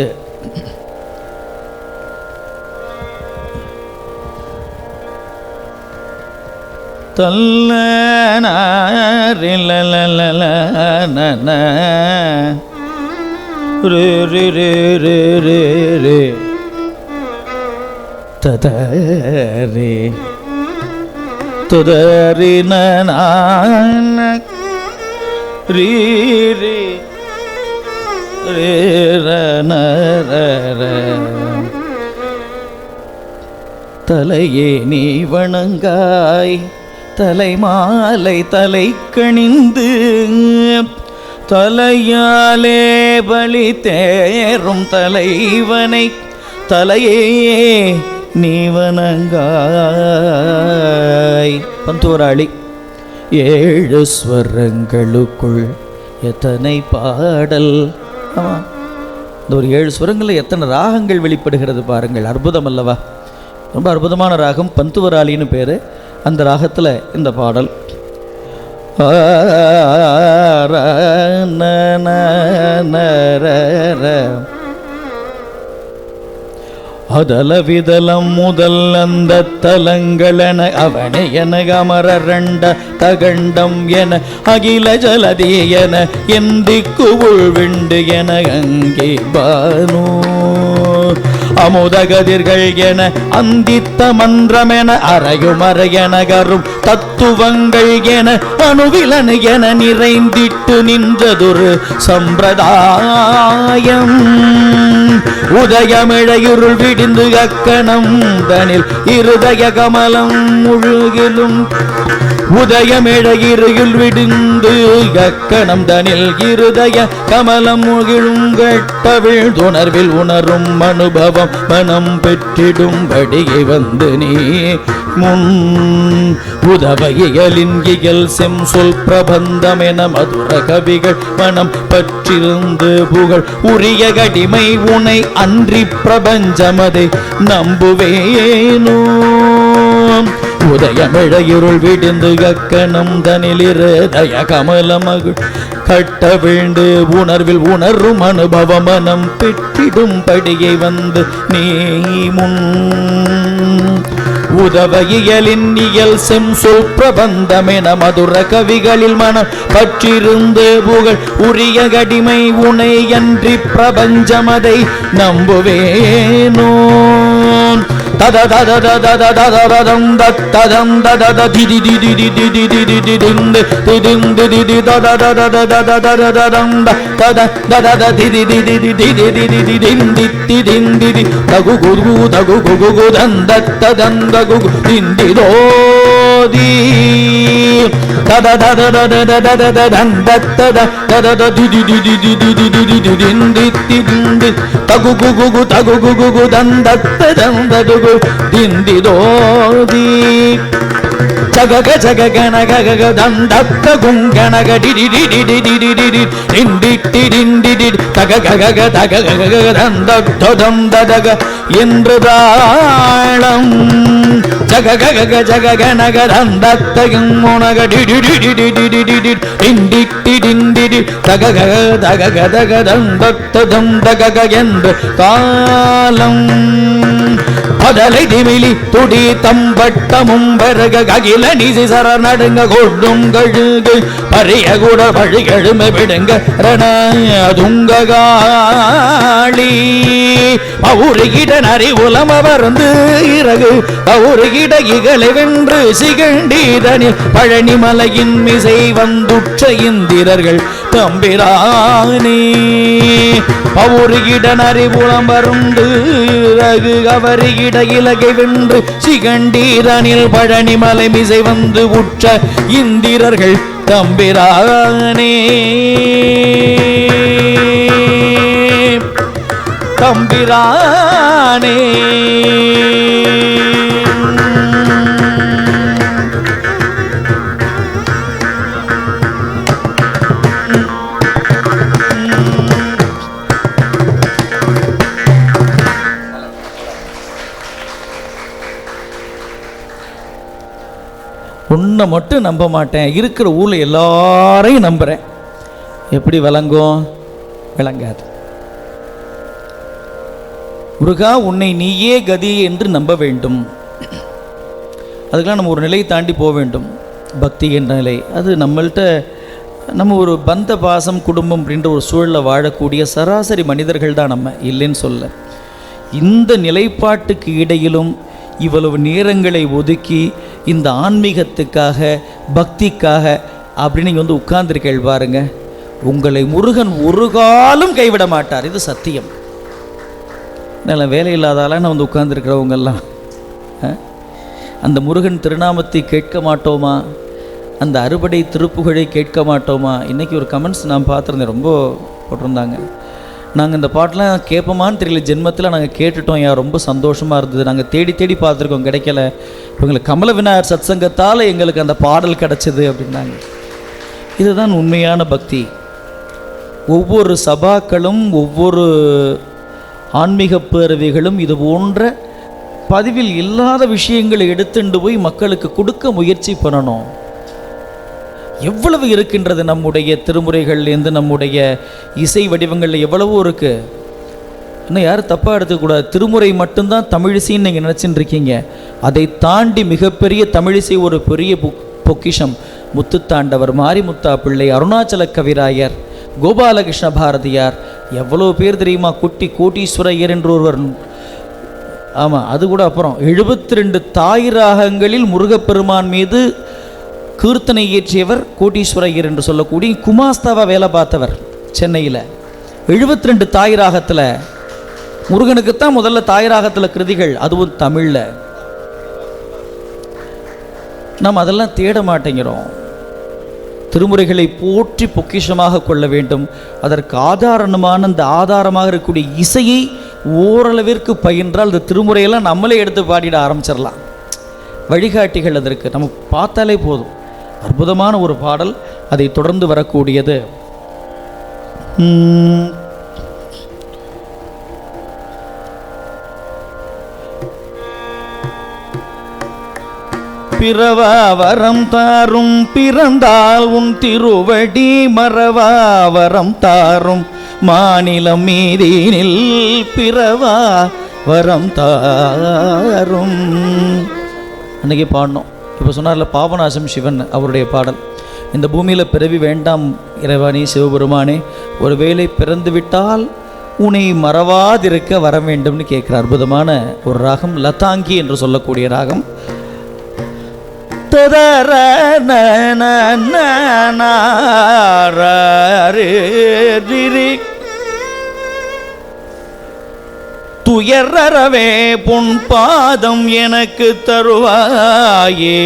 [SPEAKER 1] தலையே நீ வணங்காய் தலை மாலை தலை கணிந்து தலையாலே பலி தேரும் தலைவனை தலையே நீ வணங்காய். பந்தூராளி. 7 ஸ்வரங்களுக்குள் எத்தனை பாடல். ஆமாம், இந்த ஒரு 7 ஸ்வரங்களில் எத்தனை ராகங்கள் வெளிப்படுகிறது பாருங்கள், அற்புதம் அல்லவா? ரொம்ப அற்புதமான ராகம், பந்துவராளின்னு பேர். அந்த ராகத்தில் இந்த பாடல். அதல விதலம் முதல் அந்த தலங்களென அவனை என அமரண்ட தகண்டம் என அகில ஜலதி என எந்திக்கு உள்விண்டு என அங்கே பானோ அமுதகதிர்கள் என அந்தித்த மன்றமென அறையுமற என கரும் தத்துவங்கள் என அணுவிலனு என நிறைந்திட்டு நின்றதொரு சம்பிரதாயம். உதயமிழையுருள் விடிந்து அக்கணம் தனில் இருதய கமலம் முழுகிலும் உதயமிழையிருள் விடிந்து அக்கணம் தனில் இருதய கமலம் முகிலும் கட்டவிழ் துணர்வில் உணரும் அனுபவம் மனம் பெற்றிடும்படியை வந்து நீ முன் உதவையலின் இயல் செம் சொல் பிரபந்தம் என மதுர கவிகள் மனம் பற்றிருந்து புகழ் உரிய கடிமை உனை அன்றி பிரபஞ்சமதை நம்புவேனோ. உதயமிழையுருள் விடிந்து அக்கணம் தனில் இருதய கமல மகிழ் கட்ட வீண்டு உணர்வில் உணரும் அனுபவ மனம் பெற்றிடும்படியை வந்து நீ முன் உதவையலின் இயல் செம் சொல் பிரபந்தமென மதுர கவிகளில் மனம் பற்றிருந்து புகழ் உரிய கடிமை உனை அன்றி பிரபஞ்சமதை நம்புவேனோ. தத தத தத தத ததம் ததம் தத திதி திதி திதி திதி திதி திந்து திதிந்து திதி தத தத தத தத ததம் தத தத திதி திதி திதி திதி திதி திந்தி திந்தி தகு குகு தகு குகு தந்த ததந்த குகு திந்தி தோதி தத தத தத தத தந்த தத தத திதி திதி திதி திதி திதி திந்தி திந்தி தகு குகு தகு குகு தந்த ததந்த திந்தி தோதி ஜகக ஜககன கக தந்தத்த குங்கணக டிடி டிடி டிடி டிடி டிண்டி டிடி டிடி தக கக தக கக தந்தத்த தந்ததக என்று தாளம் ஜகக கக ஜககன தந்தத்த குங்கணக டிடி டிடி டிடி டிடி டிண்டி டிடி தக கக தக கக தந்தத்த தந்தக என்று காலம் அதலை திமிலி துடி தம்பட்டமும் பெருக அகில நிசி சர நடுங்க கொள்ளும் கழுகு பரிய கூட பழி எழுமை விடுங்க ரணதுங்ககாளி பவுருகிட நரி உலம வருந்து இறகு பவுருகிட இகளை வென்று சிகண்டீரனில் பழனி மலையின் மிசை வந்துற்ற இந்திரர்கள் தம்பிரானே பவுருகிட நரி உலம் வருந்து இறகு அவருகிட இலகை வென்று சிகண்டீரனில் பழனி மலை மிசை வந்து உற்ற இந்திரர்கள் தம்பிரானே. தம்பிரானே. உன்னை மட்டும் நம்ப மாட்டேன், இருக்கிற ஊரில் எல்லாரையும் நம்புகிறேன். எப்படி விளங்கும்? விளங்காது. முருகா உன்னை நீயே கதி என்று நம்ப வேண்டும். அதுக்கெல்லாம் நம்ம ஒரு நிலையை தாண்டி போக வேண்டும். பக்தி என்ற நிலை அது நம்மள்கிட்ட, நம்ம ஒரு பந்த பாசம் குடும்பம் அப்படின்ற ஒரு சூழலில் வாழக்கூடிய சராசரி மனிதர்கள் தான் நம்ம, இல்லைன்னு சொல்ல. இந்த நிலைப்பாட்டுக்கு இடையிலும் இவ்வளவு நேரங்களை ஒதுக்கி இந்த ஆன்மீகத்துக்காக பக்திக்காக அப்படின்னு நீங்கள் வந்து உட்கார்ந்துருக்கேள் பாருங்க, உங்களை முருகன் ஒரு காலம் கைவிட மாட்டார். இது சத்தியம். நல்ல வேலை இல்லாதால நான் வந்து உட்கார்ந்துருக்கிறவங்கெல்லாம் அந்த முருகன் திருநாமத்தை கேட்க மாட்டோமா? அந்த அறுபடை திருப்புகழை கேட்க மாட்டோமா? இன்றைக்கி ஒரு கமெண்ட்ஸ் நான் பார்த்துருந்தேன், ரொம்ப போட்டிருந்தாங்க. நாங்கள் இந்த பாட்டெலாம் கேட்போமான்னு தெரியல, ஜென்மத்தில் நாங்கள் கேட்டுட்டோம், யார் ரொம்ப சந்தோஷமாக இருந்தது, நாங்கள் தேடி தேடி பார்த்துருக்கோம், கிடைக்கல. இப்போ எங்களுக்கு கமல விநாயகர் சத்சங்கத்தால் எங்களுக்கு அந்த பாடல் கிடச்சிது அப்படின்னாங்க. இதுதான் உண்மையான பக்தி. ஒவ்வொரு சபாக்களும் ஒவ்வொரு ஆன்மீக பேரவைகளும் இது போன்ற பதிவில் இல்லாத விஷயங்களை எடுத்துட்டு போய் மக்களுக்கு கொடுக்க முயற்சி பண்ணணும். எவ்வளவு இருக்கின்றது நம்முடைய திருமுறைகள்லேருந்து, நம்முடைய இசை வடிவங்களில் எவ்வளவோ இருக்குது. இன்னும் யாரும் தப்பாக எடுத்துக்கூடாது. திருமுறை மட்டும்தான் தமிழிசைன்னு நீங்கள் நினச்சிட்டு இருக்கீங்க. அதை தாண்டி மிகப்பெரிய தமிழிசை ஒரு பெரிய பொக்கிஷம். முத்துத்தாண்டவர், மாரிமுத்தா பிள்ளை, அருணாச்சல கவிராயர், கோபாலகிருஷ்ண பாரதியார், எவ்வளோ பேர் தெரியுமா? குட்டி கோட்டீஸ்வரையர் என்று ஒருவர். ஆமாம், அது கூட அப்புறம் 72 தாய் ராகங்களில் முருகப்பெருமான் மீது கீர்த்தனை இயற்றியவர் கோட்டீஸ்வரையர் என்று சொல்லக்கூடிய குமாஸ்தாவா வேலை பார்த்தவர் சென்னையில். 72 தாய் ராகத்தில் முருகனுக்குத்தான் முதல்ல தாய் ராகத்தில் கிருதிகள், அதுவும் தமிழில். நாம் அதெல்லாம் தேட மாட்டேங்கிறோம். திருமுறைகளை போற்றி பொக்கிஷமாக கொள்ள வேண்டும். அதற்கு ஆதாரமான அந்த ஆதாரமாக இருக்கக்கூடிய இசையை ஓரளவிற்கு பயின்றால் இந்த திருமுறையெல்லாம் நம்மளே எடுத்து பாடிட ஆரம்பிச்சிடலாம். வழிகாட்டிகள் அதற்கு நம்ம பார்த்தாலே போதும். அற்புதமான ஒரு பாடல், அதை தொடர்ந்து வரக்கூடியது. பிறவா வரம் தாரும் பிறந்தால் உன் திருவடி மறவா வரம் தாரும் மாநிலம் மீதினில் பிறவா வரம் தாரும். அன்றைக்கி பாடணும். இப்போ சொன்னார்ல பாபநாசம் சிவன், அவருடைய பாடல். இந்த பூமியில் பிறவி வேண்டாம் இறைவானே சிவபெருமானே, ஒருவேளை பிறந்து விட்டால் உன்னை மறவாதிருக்க வர வேண்டும்னு கேட்குற அற்புதமான ஒரு ராகம், லதாங்கி என்று சொல்லக்கூடிய ராகம். துயரவே பொன் பாதம் எனக்கு தருவாயே,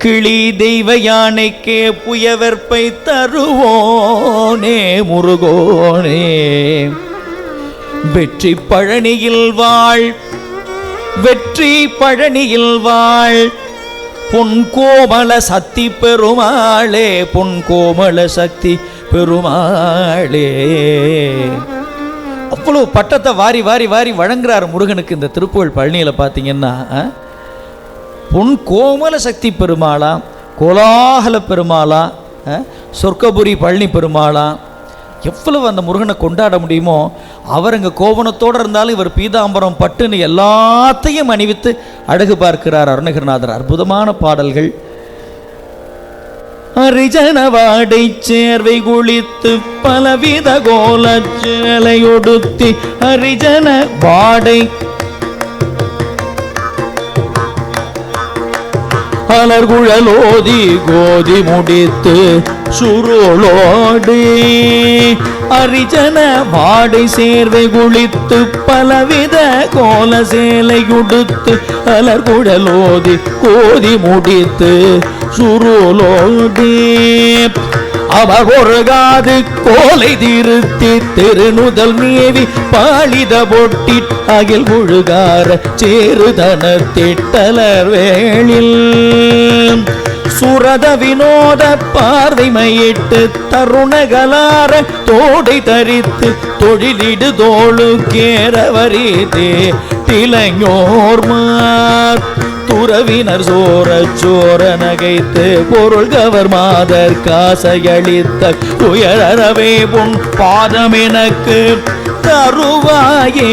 [SPEAKER 1] கிளி தெய்வ யானைக்கே புயவற்பை தருவோனே முருகோனே, வெற்றி பழனியில் வாழ் வெற்றி பழனியில் வாழ் பொன் கோமல சக்தி பெருமாளே, பொன் கோமல சக்தி பெருமாளே. அவ்வளோ பட்டத்தை வாரி வாரி வாரி வழங்குறார் முருகனுக்கு. இந்த திருப்புகழ் பழனியில் பார்த்தீங்கன்னா பொன் கோமல சக்தி பெருமாளா, கோலாகல பெருமாளா, சொர்க்கபுரி பழனி பெருமாளா, எவ்வளவு அந்த முருகனை கொண்டாட முடியுமோ. அவர் அங்கே கோவணத்தோடு இருந்தாலும் இவர் பீதாம்பரம் பட்டுன்னு எல்லாத்தையும் அணிவித்து அழகு பார்க்கிறார் அருணகிரிநாதர். அற்புதமான பாடல்கள். அரிஜனவாடை சேர்வை குளித்து பலவித கோலச்சேலையொடுத்தி அரிஜன வாடை அலர்குழலோதி கோதி முடித்து சுருளோடு அரிஜன வாடை சேர்வை குளித்து பலவித கோல சேலை உடுத்து அலர்குழலோதி கோதி முடித்து சுருளோடு அவர் ஒரு காது கோலை திருத்தி திருநுதல் மேவி பாலித பொட்டி அகில் முழுகார சேருதன திட்டலர் வேளில் சுரத வினோத பார்வை மையிட்டு தருணகலார தோடை தரித்து தொழிலிடு தோளு கேரவரீதே இளைஞோர்மார் துறவினர் சோர நகைத்து பொருள் கவர் மாதர் காசையளித்த உயரவே பொன் பாதம் எனக்கு தருவாயே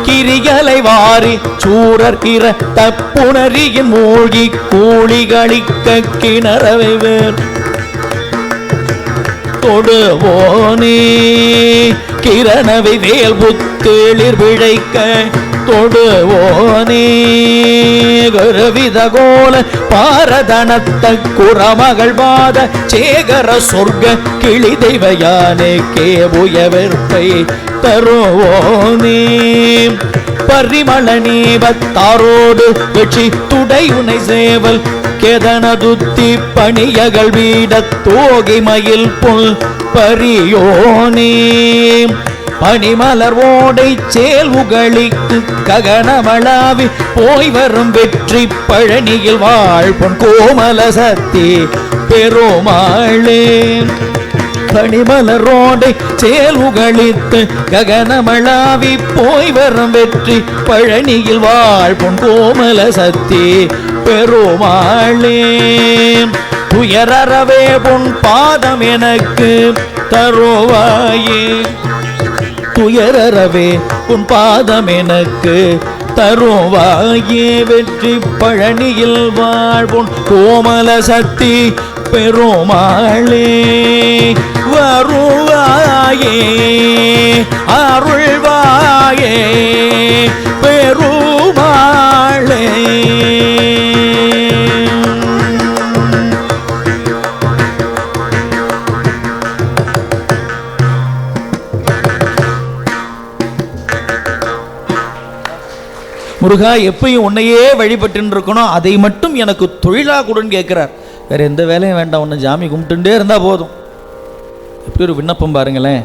[SPEAKER 1] கிரிகளை வாரி சூரர் கிர தப்புணரியின் மூழ்கி கூலிகளிக்க கிணறவை வேர் தொடுவோனே கிரணவை வேல் புத்தேளிர் விழைக்க தொடுவோனே கருவித கோல பாரதனத்த குரமகள் பாத சேகர சொர்க்க கிளி தெய்வயானே கேபுய வெற்பை தருவோனே பரிமள நீபத்தாரோடு வெற்றி துடை உனை சேவல் கேதனதுத்தி பணியகள் வீட தோகை மயில் புல் பரியோனே பனிமலர் ஓடை சேல் உகளிக்கு ககனமளாவி போய் வரும் வெற்றி பழனியில் வாழ்பொன் கோமல சக்தி பெருமாளே பனிமலரோடை சேல் உகளித்து ககனமளாவி போய் வரும் வெற்றி பழனியில் வாழ்பொன் கோமல சக்தி பெருமாளே துயரறவே பொன் பாதம் எனக்கு தருவாயே துயரறவே உன் பாதம் எனக்கு தருவாயே வெற்றி பழனியில் வாழ்வோன் கோமல சக்தி பெருமாளே வருவாயே அருள்வாயே பெருமாளே முருகா எப்பயும் உன்னையே வழிபட்டு இருக்கணும், அதை மட்டும் எனக்கு தொழிலா கூடன்னு கேட்கிறார். வேற எந்த வேலையும் வேண்டாம், உன்னை ஜாமி கும்பிட்டுட்டே இருந்தா போதும். எப்படி ஒரு விண்ணப்பம் பாருங்களேன்.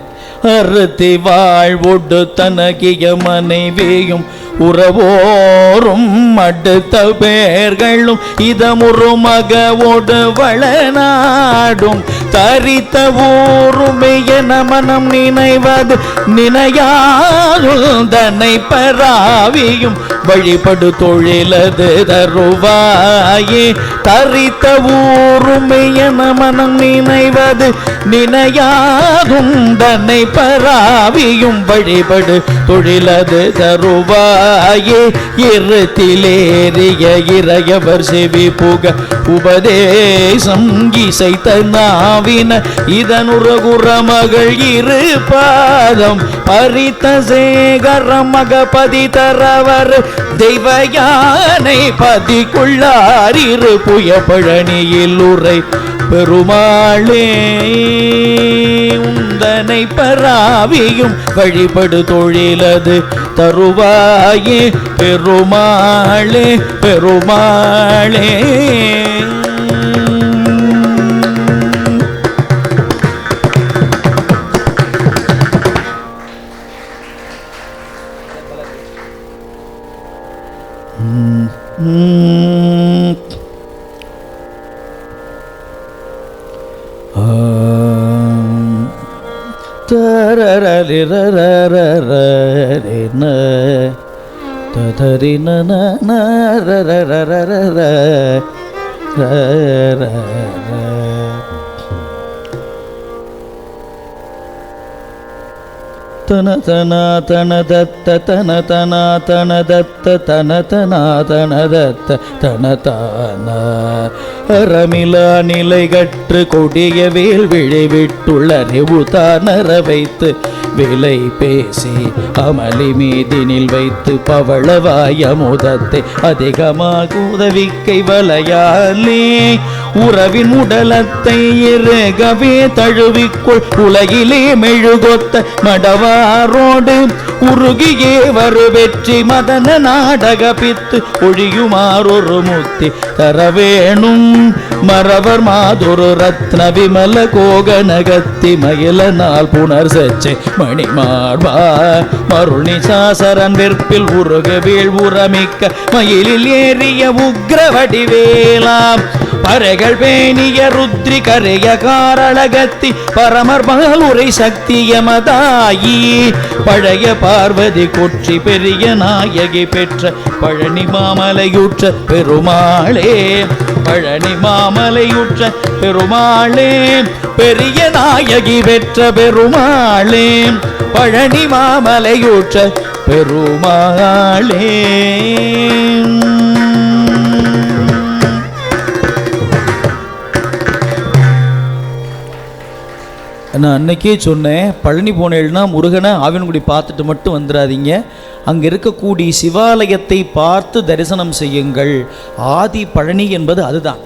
[SPEAKER 1] அறுத்தி வாழ்வொடு தனகிய மனைவியும் உறவோரும் அடுத்த பேர்களும் இதமுறு மகவோடு வளநாடும் தரித்த ஊருமையன மனம் நினைவது நினையாதும் தன்னை பராவியும் வழிபடு தொழிலது தருவாயே. தரித்த ஊருமையன மனம் நினைவது நினையாதும் தன்னை பராவியும் வழிபடு தொழிலது தருவாயே. இருத்திலேறிய இறையவர் செவி புக உபதேசம் இசைத்த நாவின இதனுறு குறமகள் இரு பாதம் பறித்த சேகர மகபதி தரவர் தெய்வ யானை பதிக்குள்ளார் இரு புய பழனியில் உரை பெருமாளே. உந்தனை பராவியும் வழிபடு தொழிலது தருவாயே பெருமாளே பெருமாளே. தன தனா தன தத்த தன தனா தன தத்த தன தனா தன தத்த தன தான அறமிலா நிலை கற்று கொடிய வேல் விழி விட்டுள்ள அறிவு தானற வைத்து விலை பேசி அமளி மீதினில் வைத்து பவளவாய முதத்தை அதிகமாக உதவிக்கை வலையாலே உறவின் உடலத்தை இறுகவே தழுவிக்கொள் உலகிலே மெழுகொத்த மடவாரோடு உருகியே வரு வெற்றி மதன நாடக பித்து ஒழியுமாறொரு முத்தி தரவேணும் மரவர் மாதொரு ரத்ன விமல கோகனகத்தி மயில நாள் புனர் சச்சை மணிமார்பா மருணி சாசரன் வெற்பில் உருக வீழ் உரமிக்க மயிலில் ஏறிய உக்ர வடிவேலாம் பறைகள் பேணிய ருத்ரி கரைய காரளகத்தி பரமர்பால் உரை சக்தியமதாயி பழைய பார்வதி கொற்றி பெரிய நாயகி பெற்ற பழனி மாமலையுற்ற பெருமாளே பழனி மாமலையுற்ற பெருமாளே பெரிய நாயகி பெற்ற பெருமாளே பழனி மாமலையுற்ற பெருமாளே. நான் அன்னைக்கே சொன்னேன், பழனி போனேன்னா முருகனை ஆவினங்குடி பார்த்துட்டு மட்டும் வந்துடாதீங்க, அங்கே இருக்கக்கூடிய சிவாலயத்தை பார்த்து தரிசனம் செய்யுங்கள். ஆதி பழனி என்பது அதுதான்,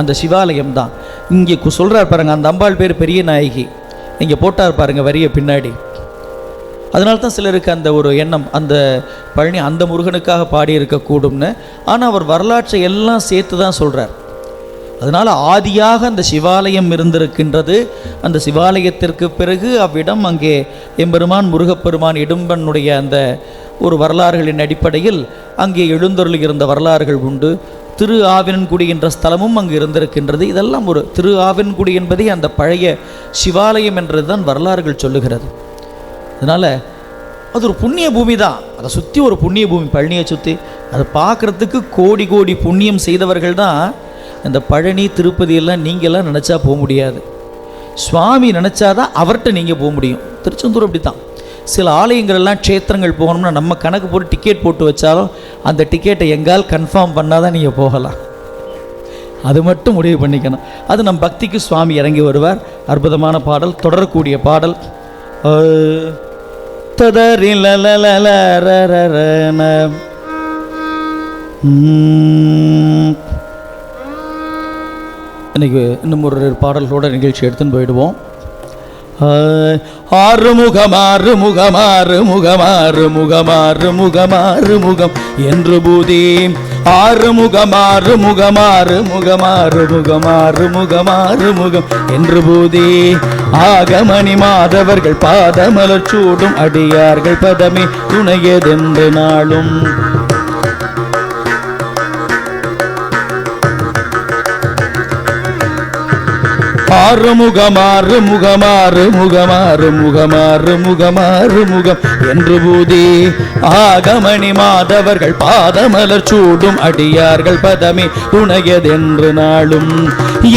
[SPEAKER 1] அந்த சிவாலயம் தான். இங்கே சொல்கிறார் பாருங்க, அந்த அம்பாள் பேர் பெரிய நாயகி, இங்கே போட்டார் பாருங்க வரிய பின்னாடி. அதனால தான் சிலருக்கு அந்த ஒரு எண்ணம், அந்த பழனி அந்த முருகனுக்காக பாடியிருக்கக்கூடும்னு. ஆனால் அவர் வரலாற்றை எல்லாம் சேர்த்து தான் சொல்கிறார். அதனால் ஆதியாக அந்த சிவாலயம் இருந்திருக்கின்றது. அந்த சிவாலயத்திற்கு பிறகு அவ்விடம் அங்கே எம்பெருமான் முருகப்பெருமான் இடும்பனுடைய அந்த ஒரு வரலாறுகளின் அடிப்படையில் அங்கே எழுந்தருளி இருந்த வரலாறுகள் உண்டு. திரு ஆவினன்குடி என்ற ஸ்தலமும் அங்கு இருந்திருக்கின்றது. இதெல்லாம் ஒரு திரு ஆவினன்குடி என்பதே அந்த பழைய சிவாலயம் என்றது தான் வரலாறுகள் சொல்லுகிறது. அதனால் அது ஒரு புண்ணிய பூமி தான், அதை சுற்றி ஒரு புண்ணிய பூமி, பழனியை சுற்றி அதை பார்க்குறதுக்கு கோடி கோடி புண்ணியம் செய்தவர்கள் தான் இந்த பழனி திருப்பதியெல்லாம் நீங்கள்லாம் நினச்சா போக முடியாது. சுவாமி நினச்சாதான் அவர்கிட்ட நீங்கள் போக முடியும். திருச்செந்தூர் அப்படி தான். சில ஆலயங்கள்லாம் க்ஷேத்திரங்கள் போகணும்னா நம்ம கணக்கு போட்டு டிக்கெட் போட்டு வச்சாலும் அந்த டிக்கெட்டை எங்கால் கன்ஃபார்ம் பண்ணால் தான் நீங்கள் போகலாம். அது மட்டும் முடிவு பண்ணிக்கணும். அது நம் பக்திக்கு சுவாமி இறங்கி வருவார். அற்புதமான பாடல், தொடரக்கூடிய பாடல். இன்னைக்கு இன்னும் ஒரு பாடல்களோட நிகழ்ச்சி எடுத்துன்னு போயிடுவோம். ஆறுமுகமாறு முகமாறு முகமாறு முகமாறு முகமாறு முகம் என்று பூதி ஆறுமுகமாறு முகமாறு முகமாறு முகமாறு முகமாறு முகம் என்று பூதி ஆகமணி மாதவர்கள் பாதமலர் சூடும் அடியார்கள் பதமே துணையதென்று நாளும் ஆறுமுகமாறு முகமாறு முகமாறு முகமாறு முகமாறு முகம் என்று பூதி ஆகமணி மாதவர்கள் பாதமலர் சூடும் அடியார்கள் பதமே துணையதென்று நாளும்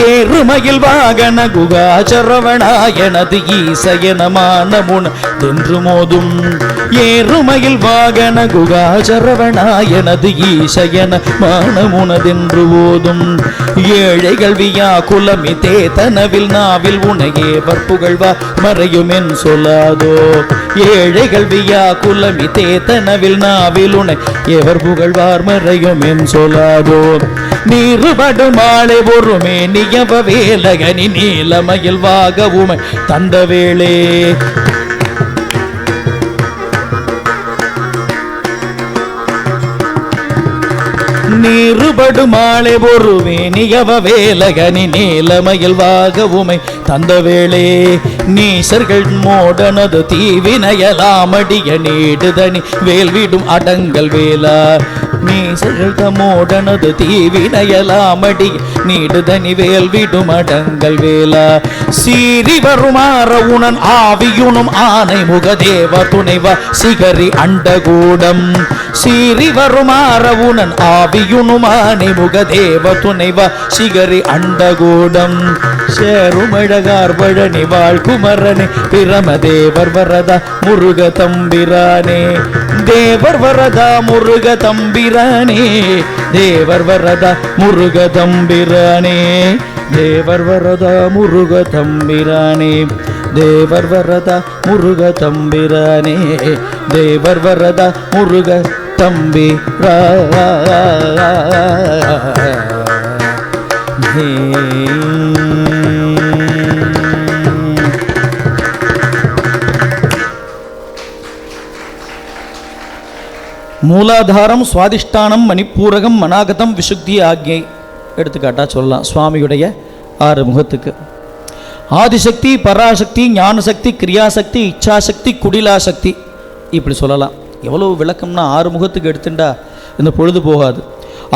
[SPEAKER 1] ஏறுமயில் வாகன குகாச்சரவணா எனது ஈசயனமான முனதென்று மோதும் ஏறுமயில் வாகன குகாச்சரவணா எனது ஈசயனமான முனதென்று ஓதும் ஏழைகள் வியா குலமி தேதனவில் நாவில் உனையே வற்புகழ்வா மறையுமென் சொல்லாதோ ஏழைகள் வியா குலமி தேதனவில் நாவில் உனை எவர் புகழ்வார் மறையுமென் சொல்லாதோ நீருபடு மாலை ஒருமே நியவ வேலகனி நீலமயில் வாக உமை தந்த வேளே நீருபடு மாலை ஒருவே நியவ வேலகனி நீலமயில் வாக உமை தந்த வேளே நீசர்கள் மோடனது தீவினையலாமடிய நீடுதனி வேல்விடும் அடங்கல் வேலா நீசர்கள் தமோடனது தீவினையலாமடி நீடுதனி வேல்விடும் அடங்கல் வேலா சீறி வருமாற உணன் ஆவியுனும் ஆனை முகதேவ துணைவா சிகரி அண்டகூடம் சீறி வருமாற உணன் ஆவியுனும் ஆனை முகதேவ துணைவா சிகரி அண்டகூடம் சேருமழகார் பழனி வாழ்குமரனே பிரமதேவர் வரதா முருக தம்பிரானே தேவர் வரதா முருக தம்பிரானே தேவர் வரதா முருக தம்பிரானே தேவர் வரதா முருக தம்பிரானே தேவர் வரதா முருக தம்பிரானே, தேவர் வரதா முருக தம்பிரானே. மூலாதாரம், சுவாதிஷ்டானம், மணிப்பூரகம், மனாகதம், விசுத்தி ஆக்ஞை எடுத்துக்காட்டா சொல்லலாம். சுவாமியுடைய 6 முகத்துக்கு ஆதிசக்தி, பராசக்தி, ஞானசக்தி, கிரியாசக்தி, இச்சாசக்தி, குடிலாசக்தி இப்படி சொல்லலாம். எவ்வளவு விளக்கம்னா 6 முகத்துக்கு எடுத்துட்டா இந்த பொழுது போகாது.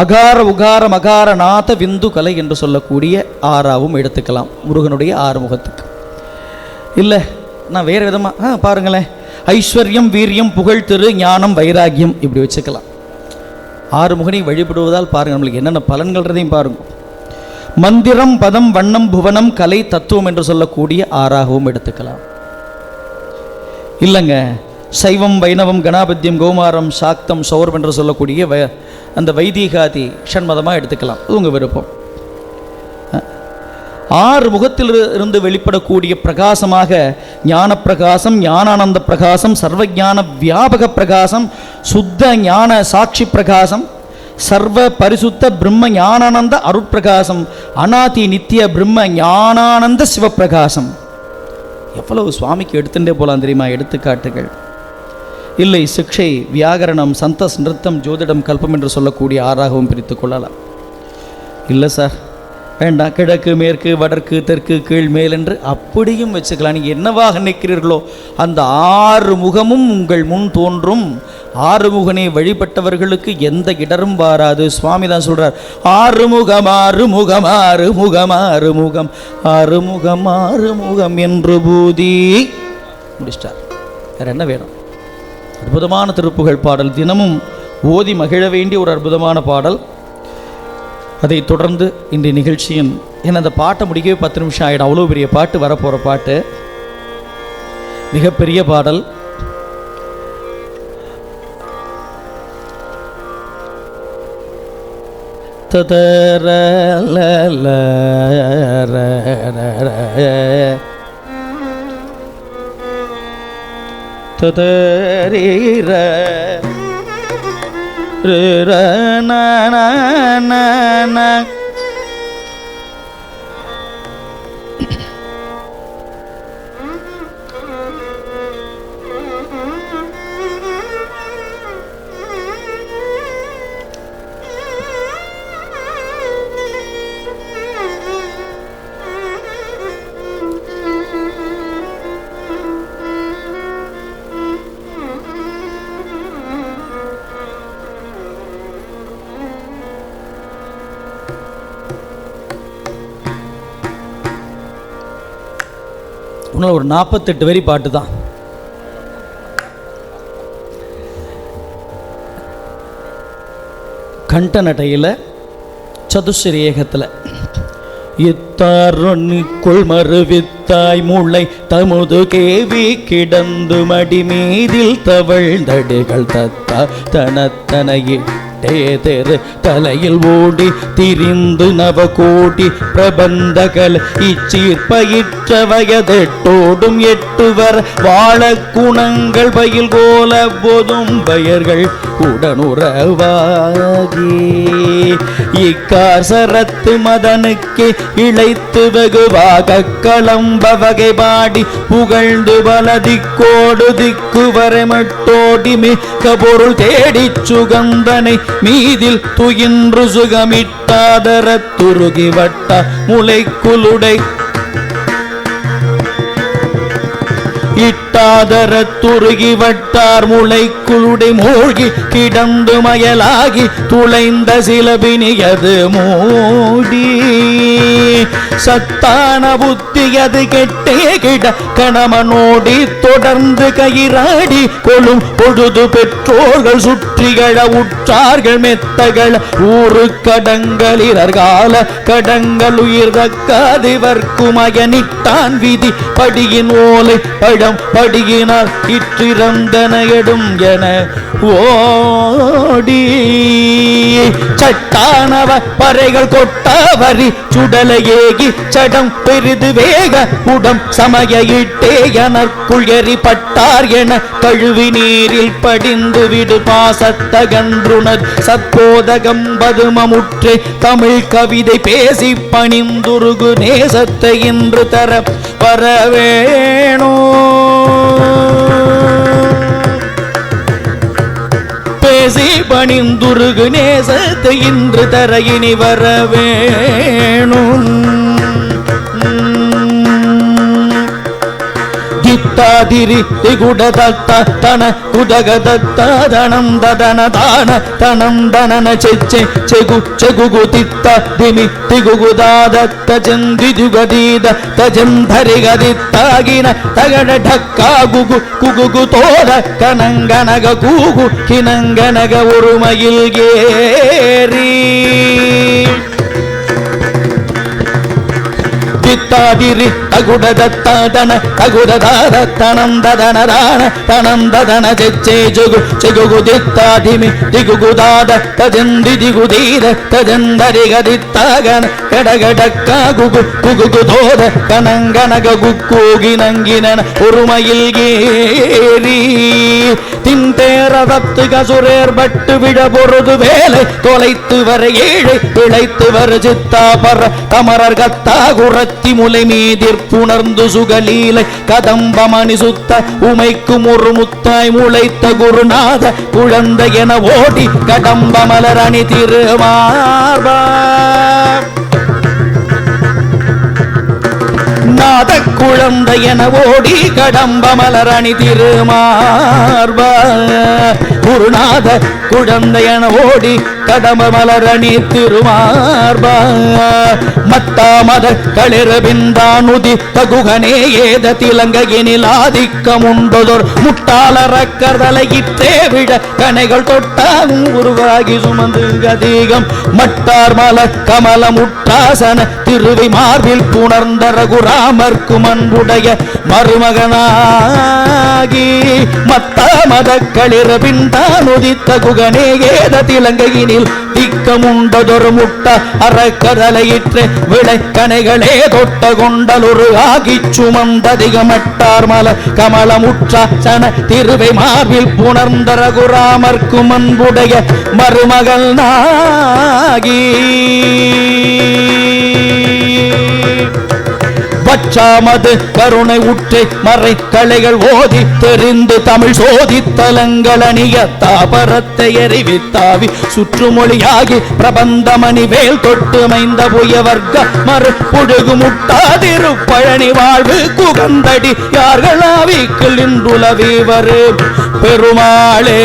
[SPEAKER 1] அகார உகார மகார நாத விந்து கலை என்று சொல்லக்கூடிய 6ஆவும் எடுத்துக்கலாம் முருகனுடைய 6 முகத்துக்கு. இல்லை நான் வேறு விதமாக பாருங்களேன், ஐஸ்வர்யம், வீரியம், புகழ், திரு, ஞானம், வைராக்கியம் இப்படி வச்சுக்கலாம். 6 முகனை வழிபடுவதால் பாருங்கள் நம்மளுக்கு என்னென்ன பலன்கள்றதையும் பாருங்கள். மந்திரம், பதம், வண்ணம், புவனம், கலை, தத்துவம் என்று சொல்லக்கூடிய 6ஆகவும் எடுத்துக்கலாம். இல்லைங்க சைவம், வைணவம், கணாபத்தியம், கௌமாரம், சாக்தம், சௌரம் என்று சொல்லக்கூடிய அந்த வைதீகாதி ஷண்மதமாக எடுத்துக்கலாம். அது உங்கள் விருப்பம். 6 முகத்தில் இருந்து வெளிப்படக்கூடிய பிரகாசமாக ஞான பிரகாசம், ஞானானந்த பிரகாசம், சர்வஞான வியாபக பிரகாசம், சுத்த ஞான சாட்சி பிரகாசம், சர்வ பரிசுத்த பிரம்ம ஞானானந்த அருட்பிரகாசம், அநாதி நித்திய பிரம்ம ஞானானந்த சிவப்பிரகாசம். எவ்வளவு சுவாமிக்கு எடுத்துட்டே போகலாம் தெரியுமா எடுத்துக்காட்டுகள். இல்லை சிக்ஷை, வியாகரணம், சந்தஸ், நிருத்தம், ஜோதிடம், கல்பம் என்று சொல்லக்கூடிய 6ஆகவும் பிரித்து கொள்ளலாம். இல்லை சார் வேண்டாம், கிழக்கு, மேற்கு, வடக்கு, தெற்கு, கீழ், மேல் என்று அப்படியும் வச்சுக்கலாம். நீங்கள் என்னவாக நிற்கிறீர்களோ அந்த 6 முகமும் உங்கள் முன் தோன்றும். 6 முகனை வழிபட்டவர்களுக்கு எந்த இடரும் வாராது. சுவாமி தான் சொல்றார், 6 முகம் 6 முகம் 6 முகம் 6 முகம் 6 முகம் 6 முகம் என்று பூதி முடிச்சிட்டார். வேற என்ன வேணும்? அற்புதமான திருப்புகழ் பாடல், தினமும் ஓதி மகிழ வேண்டிய ஒரு அற்புதமான பாடல். அதை தொடர்ந்து இன்றைய நிகழ்ச்சியின் ஏன்னா அந்த பாட்டை முடிக்கவே 10 நிமிஷம் ஆகிடும். அவ்வளோ பெரிய பாட்டு, வரப்போகிற பாட்டு மிகப்பெரிய பாடல். ஒரு 48 வரி பாட்டு தான். கண்ட நடையில் சதுஸ்ரீ ஏகத்தில் இத்தாரொன்னிக்குள் மறுவித்தாய் முளை தமுது கேவி கிடந்து மடி மீதில் தவழ்ந்தடுகள் தத்தா தனத்தனையே தேரு தலையில் ஓடி திரிந்து நவகோடி பிரபந்தகள் இச்சீர்பயிற்ற வயதெட்டோடும் 8 வர் வாழ குணங்கள் பயில் கோல போதும் பெயர்கள் உடனுறவாகி இக்கார் சரத்து மதனுக்கு இழைத்து வெகுவாக களம்ப வகை பாடி புகழ்ந்து பலதிக்கோடு திக்கு வரை மட்டோடி மிக்க பொருள் தேடிச் சுகந்தனை மீதில் துயின்று சுகமிட்டாதர துருகி வட்ட முளைக்குளுடை இட்டாதர துருகி வட்டார் முளைக்குளுடை மூழ்கி கிடந்து மயலாகி துளைந்த சிலபினியது மூடி சத்தான புத்தியது கெட்டே கிட கணமனோடி தொடர்ந்து கயிறாடி கொள்ளும் பொழுது பெற்றோர்கள் சுற்றிகள உற்றார்கள் மெத்தகள் ஊரு கடங்களிலர்கால கடங்கள் உயிர் தக்காதிவர்க்குமயனிட்டான் விதி படியின் ஓலை பழம் படியினார் இற்றிறந்தன எடும் என ஓடி சட்டானவ பறைகள் கொட்டாவரி சுடலையேகி சடம் பெரிது வேக உடம் சமயிட்டே எனக்குள் எரிப்பட்டார் என கழுவி நீரில் படிந்து விடு பாசத்தகன்றுணர் சத்போதகம் பதுமமுற்றே தமிழ் கவிதை பேசி பணிந்துருகு நேசத்தை இன்று தர வரவேணோ பேசி பணிந்துருகு நேசத்தை இன்று தர இனி வரவேணும் தித்தாதிரி திகுடதத்த தன குதகதத்த தனம் ததன தான தனம் தனன செச்சே செகு செகுகு தித்த திமி திகுகுதாதத்த ஜந்திதுகதீத தஜந்தரிகதித்தாகின தகட ಢಕ್ಕா குகு குகுகு தோத கனங்கனக கூகு கினங்கனக ஒருமையில் ஏறி தித்தாதிரி தகுடதத்தாதன தகுததாதத்தனந்ததனதான தனந்ததன செச்சே ஜுகு செகுகு தித்தாதிமி திகுகுதாத தஜந்தி திகுதீர தஜந்தரிகதித்தாகன கடகடக்கா குகு குகுகு தோத கனங்கனக குக்கூகினங்கினன ஒருமையில் ஏறி தின்தேரதத்து கசுரேர் பட்டு விட பொருது வேலை தொலைத்து வர ஏழை பிழைத்து வர சித்தா பர தமரர் கத்தா குரத்தி முலை மீதிற்புணர்ந்து சுகலீலை கதம்பமணி சுத்த உமைக்கும் ஒரு முத்தாய் முளைத்த குருநாத குழந்தை என ஓடி கடம்ப மலரணி திருமார்பா நாத குழந்தை என ஓடி கடம்ப மலரணி திருமார்பா குருநாத குழந்தை என ஓடி கடம்ப மலரணி திருமார்பா மத்தா மத களிரபிந்தானுதி தகுகனே ஏத திலங்கையினில் ஆதிக்கமுண்டதொர் முட்டாளர கர்தலையிற்றே விட கனைகள் தொட்டாகும் உருவாகி சுமந்து அதிகம் மட்டார் மல கமல முட்டாசன திருவை மார்பில் புணர்ந்த ரகுராமர்க்கும் அன்புடைய மருமகனாகி மத்தா மத களிரபிந்தானுதி தகுகனே ஏத திலங்கையினில் திக்கமுண்டதொரு முட்ட அறக்கதலையிற்று விளைக்கணைகளே தொட்ட கொண்டலொரு ஆகி சுமந்ததிகமட்டார் மல கமலமுற்ற சன திருவை மார்பில் புணர்ந்த ரகுராமர்க்கும் அன்புடைய மருமகள் நாகி பச்சாமது கருணை உற்று மறை கலைகள் ஓதி தெரிந்து தமிழ் சோதி தலங்கள் அணிய தாபரத்தை எறிவித்தாவி சுற்றுமொழியாகி பிரபந்தமணி வேல் தொட்டு மைந்த புய வர்க்க மறுப்புழுகு முட்டாதிரு பழனி வாழ்வு குகந்தடி யார்களாவிக்குள் இன்றுலவி வரு பெருமாளே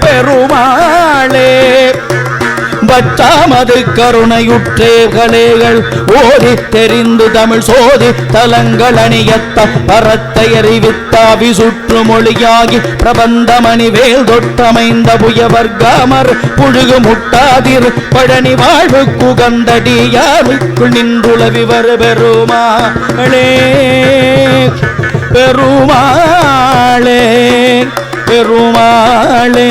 [SPEAKER 1] பெருமாளே பச்சாமது கருணையுற்றே கலைகள் ஓடி தெரிந்து தமிழ் சோதி தலங்கள் அணியத்த பரத்தை அறிவித்தாவி சுற்று மொழியாகி பிரபந்தமணி வேல் தொட்டமைந்த புய வர்க்கமர் புழுகு முட்டாதிர் பழனி வாழ்வு குகந்தடி யாருக்குள் நின்றுளவி வரு பெருமாளே பெருமாளே பெருமாளே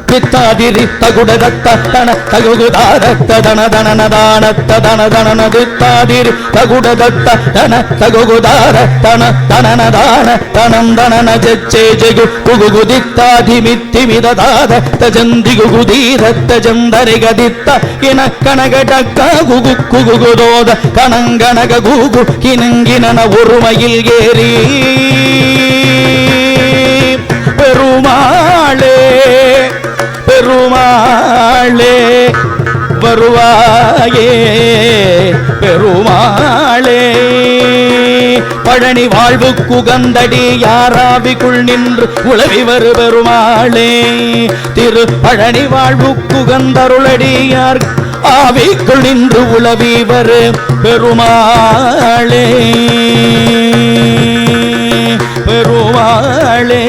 [SPEAKER 1] தித்தாதிரி தகுடதத்த தன தகுகுதாதத்த தன தனன தானத்த தன தனன தித்தாதிரி தகுடதத்த தன தகுகுதார தன தனன தான தனம் தனன ஜெச்சே ஜெகு குகுகு தித்தாதி மித்தி மிததாத தஜந்தி குகுதீரத்த ஜந்தரிகதித்த இன கனகடக்க குகு குகுகுதோத கனங்கனக குகு கினங்கினன ஒருமையில் ஏறி பெருமாளே பெருமாளே வருவாயே பெருமாளே பழனி வாழ்வு குகந்தடி யாராவிக்குள் நின்று உளவி வரு பெருமாளே திரு பழனி வாழ்வு குகந்தருளடியார் ஆவிக்குள் நின்று உளவி வரு பெருமாளே பெருமாளே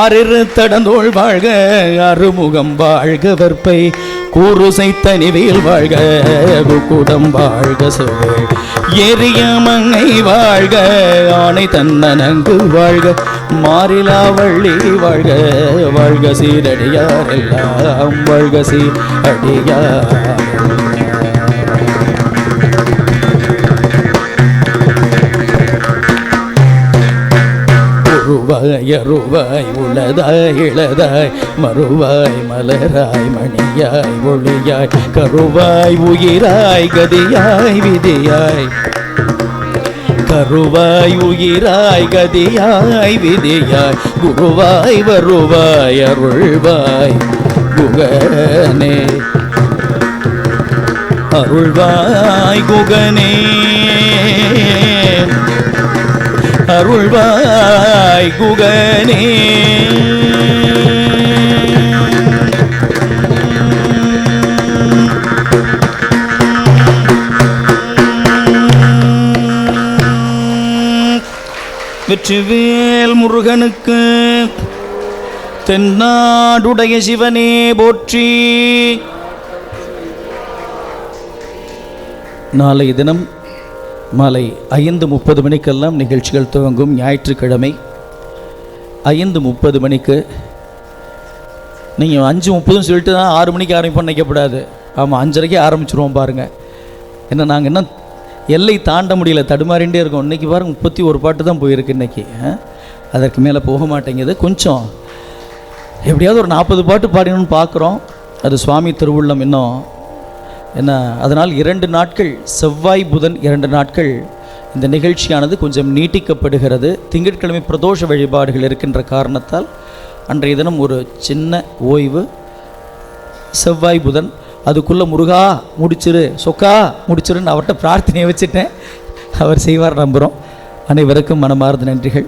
[SPEAKER 1] ஆறிரு தடந்தோள் வாழ்க அருமுகம் வாழ்க வெற்பை கூறுசை தனிவேல் வாழ்க குக்குடம் வாழ்க சுவேல் எரிய மங்கை வாழ்க ஆணை தன்னனங்கு வாழ்க மாறிலா வள்ளி வாழ்க வாழ்க சீரடியார் எல்லாம் வாழ்க சீரடியார். உருவாய் அருவாய் உளதாய் இளதாய் மறுவாய் மலராய் மணியாய் ஒளியாய் கருவாய் உயிராய் கதியாய் விதியாய் கருவாய் உயிராய் கதியாய் விதியாய் குருவாய் வருவாய் அருள்வாய் குகனே அருள்வாய் குகனே அருள்வாய் குகனே. வெற்றிவேல் முருகனுக்கு தென்னாடுடைய சிவனே போற்றி. நாளைய தினம் மாலை 5:30 மணிக்கெல்லாம் நிகழ்ச்சிகள் துவங்கும். ஞாயிற்றுக்கிழமை 5:30 மணிக்கு. நீங்கள் 5:30 சொல்லிட்டு தான் 6 மணிக்கு ஆரம்பிப்போம் நினைக்கப்படாது. ஆமாம், 5:30க்கே ஆரம்பிச்சிருவோம் பாருங்கள். ஏன்னா நாங்கள் இன்னும் எல்லை தாண்ட முடியல, தடுமாறிண்டே இருக்கோம். இன்றைக்கி பாருங்கள் 31 பாட்டு தான் போயிருக்கு இன்றைக்கி. அதற்கு மேலே போக மாட்டேங்குது. கொஞ்சம் எப்படியாவது ஒரு 40 பாட்டு பாடினோன்னு பார்க்குறோம். அது சுவாமி திருவுள்ளம் இன்னும் என்ன. அதனால் 2 நாட்கள், செவ்வாய் புதன் 2 நாட்கள் இந்த நிகழ்ச்சியானது கொஞ்சம் நீட்டிக்கப்படுகிறது. திங்கட்கிழமை பிரதோஷ வழிபாடுகள் இருக்கின்ற காரணத்தால் அன்றைய தினம் ஒரு சின்ன ஓய்வு. செவ்வாய் புதன் அதுக்குள்ளே முருகா முடிச்சிரு, சொக்கா முடிச்சிருன்னு அவர்கிட்ட பிரார்த்தனையை வச்சுட்டேன். அவர் செய்வார் நம்புகிறோம். அனைவருக்கும் மனமார்ந்த நன்றிகள்.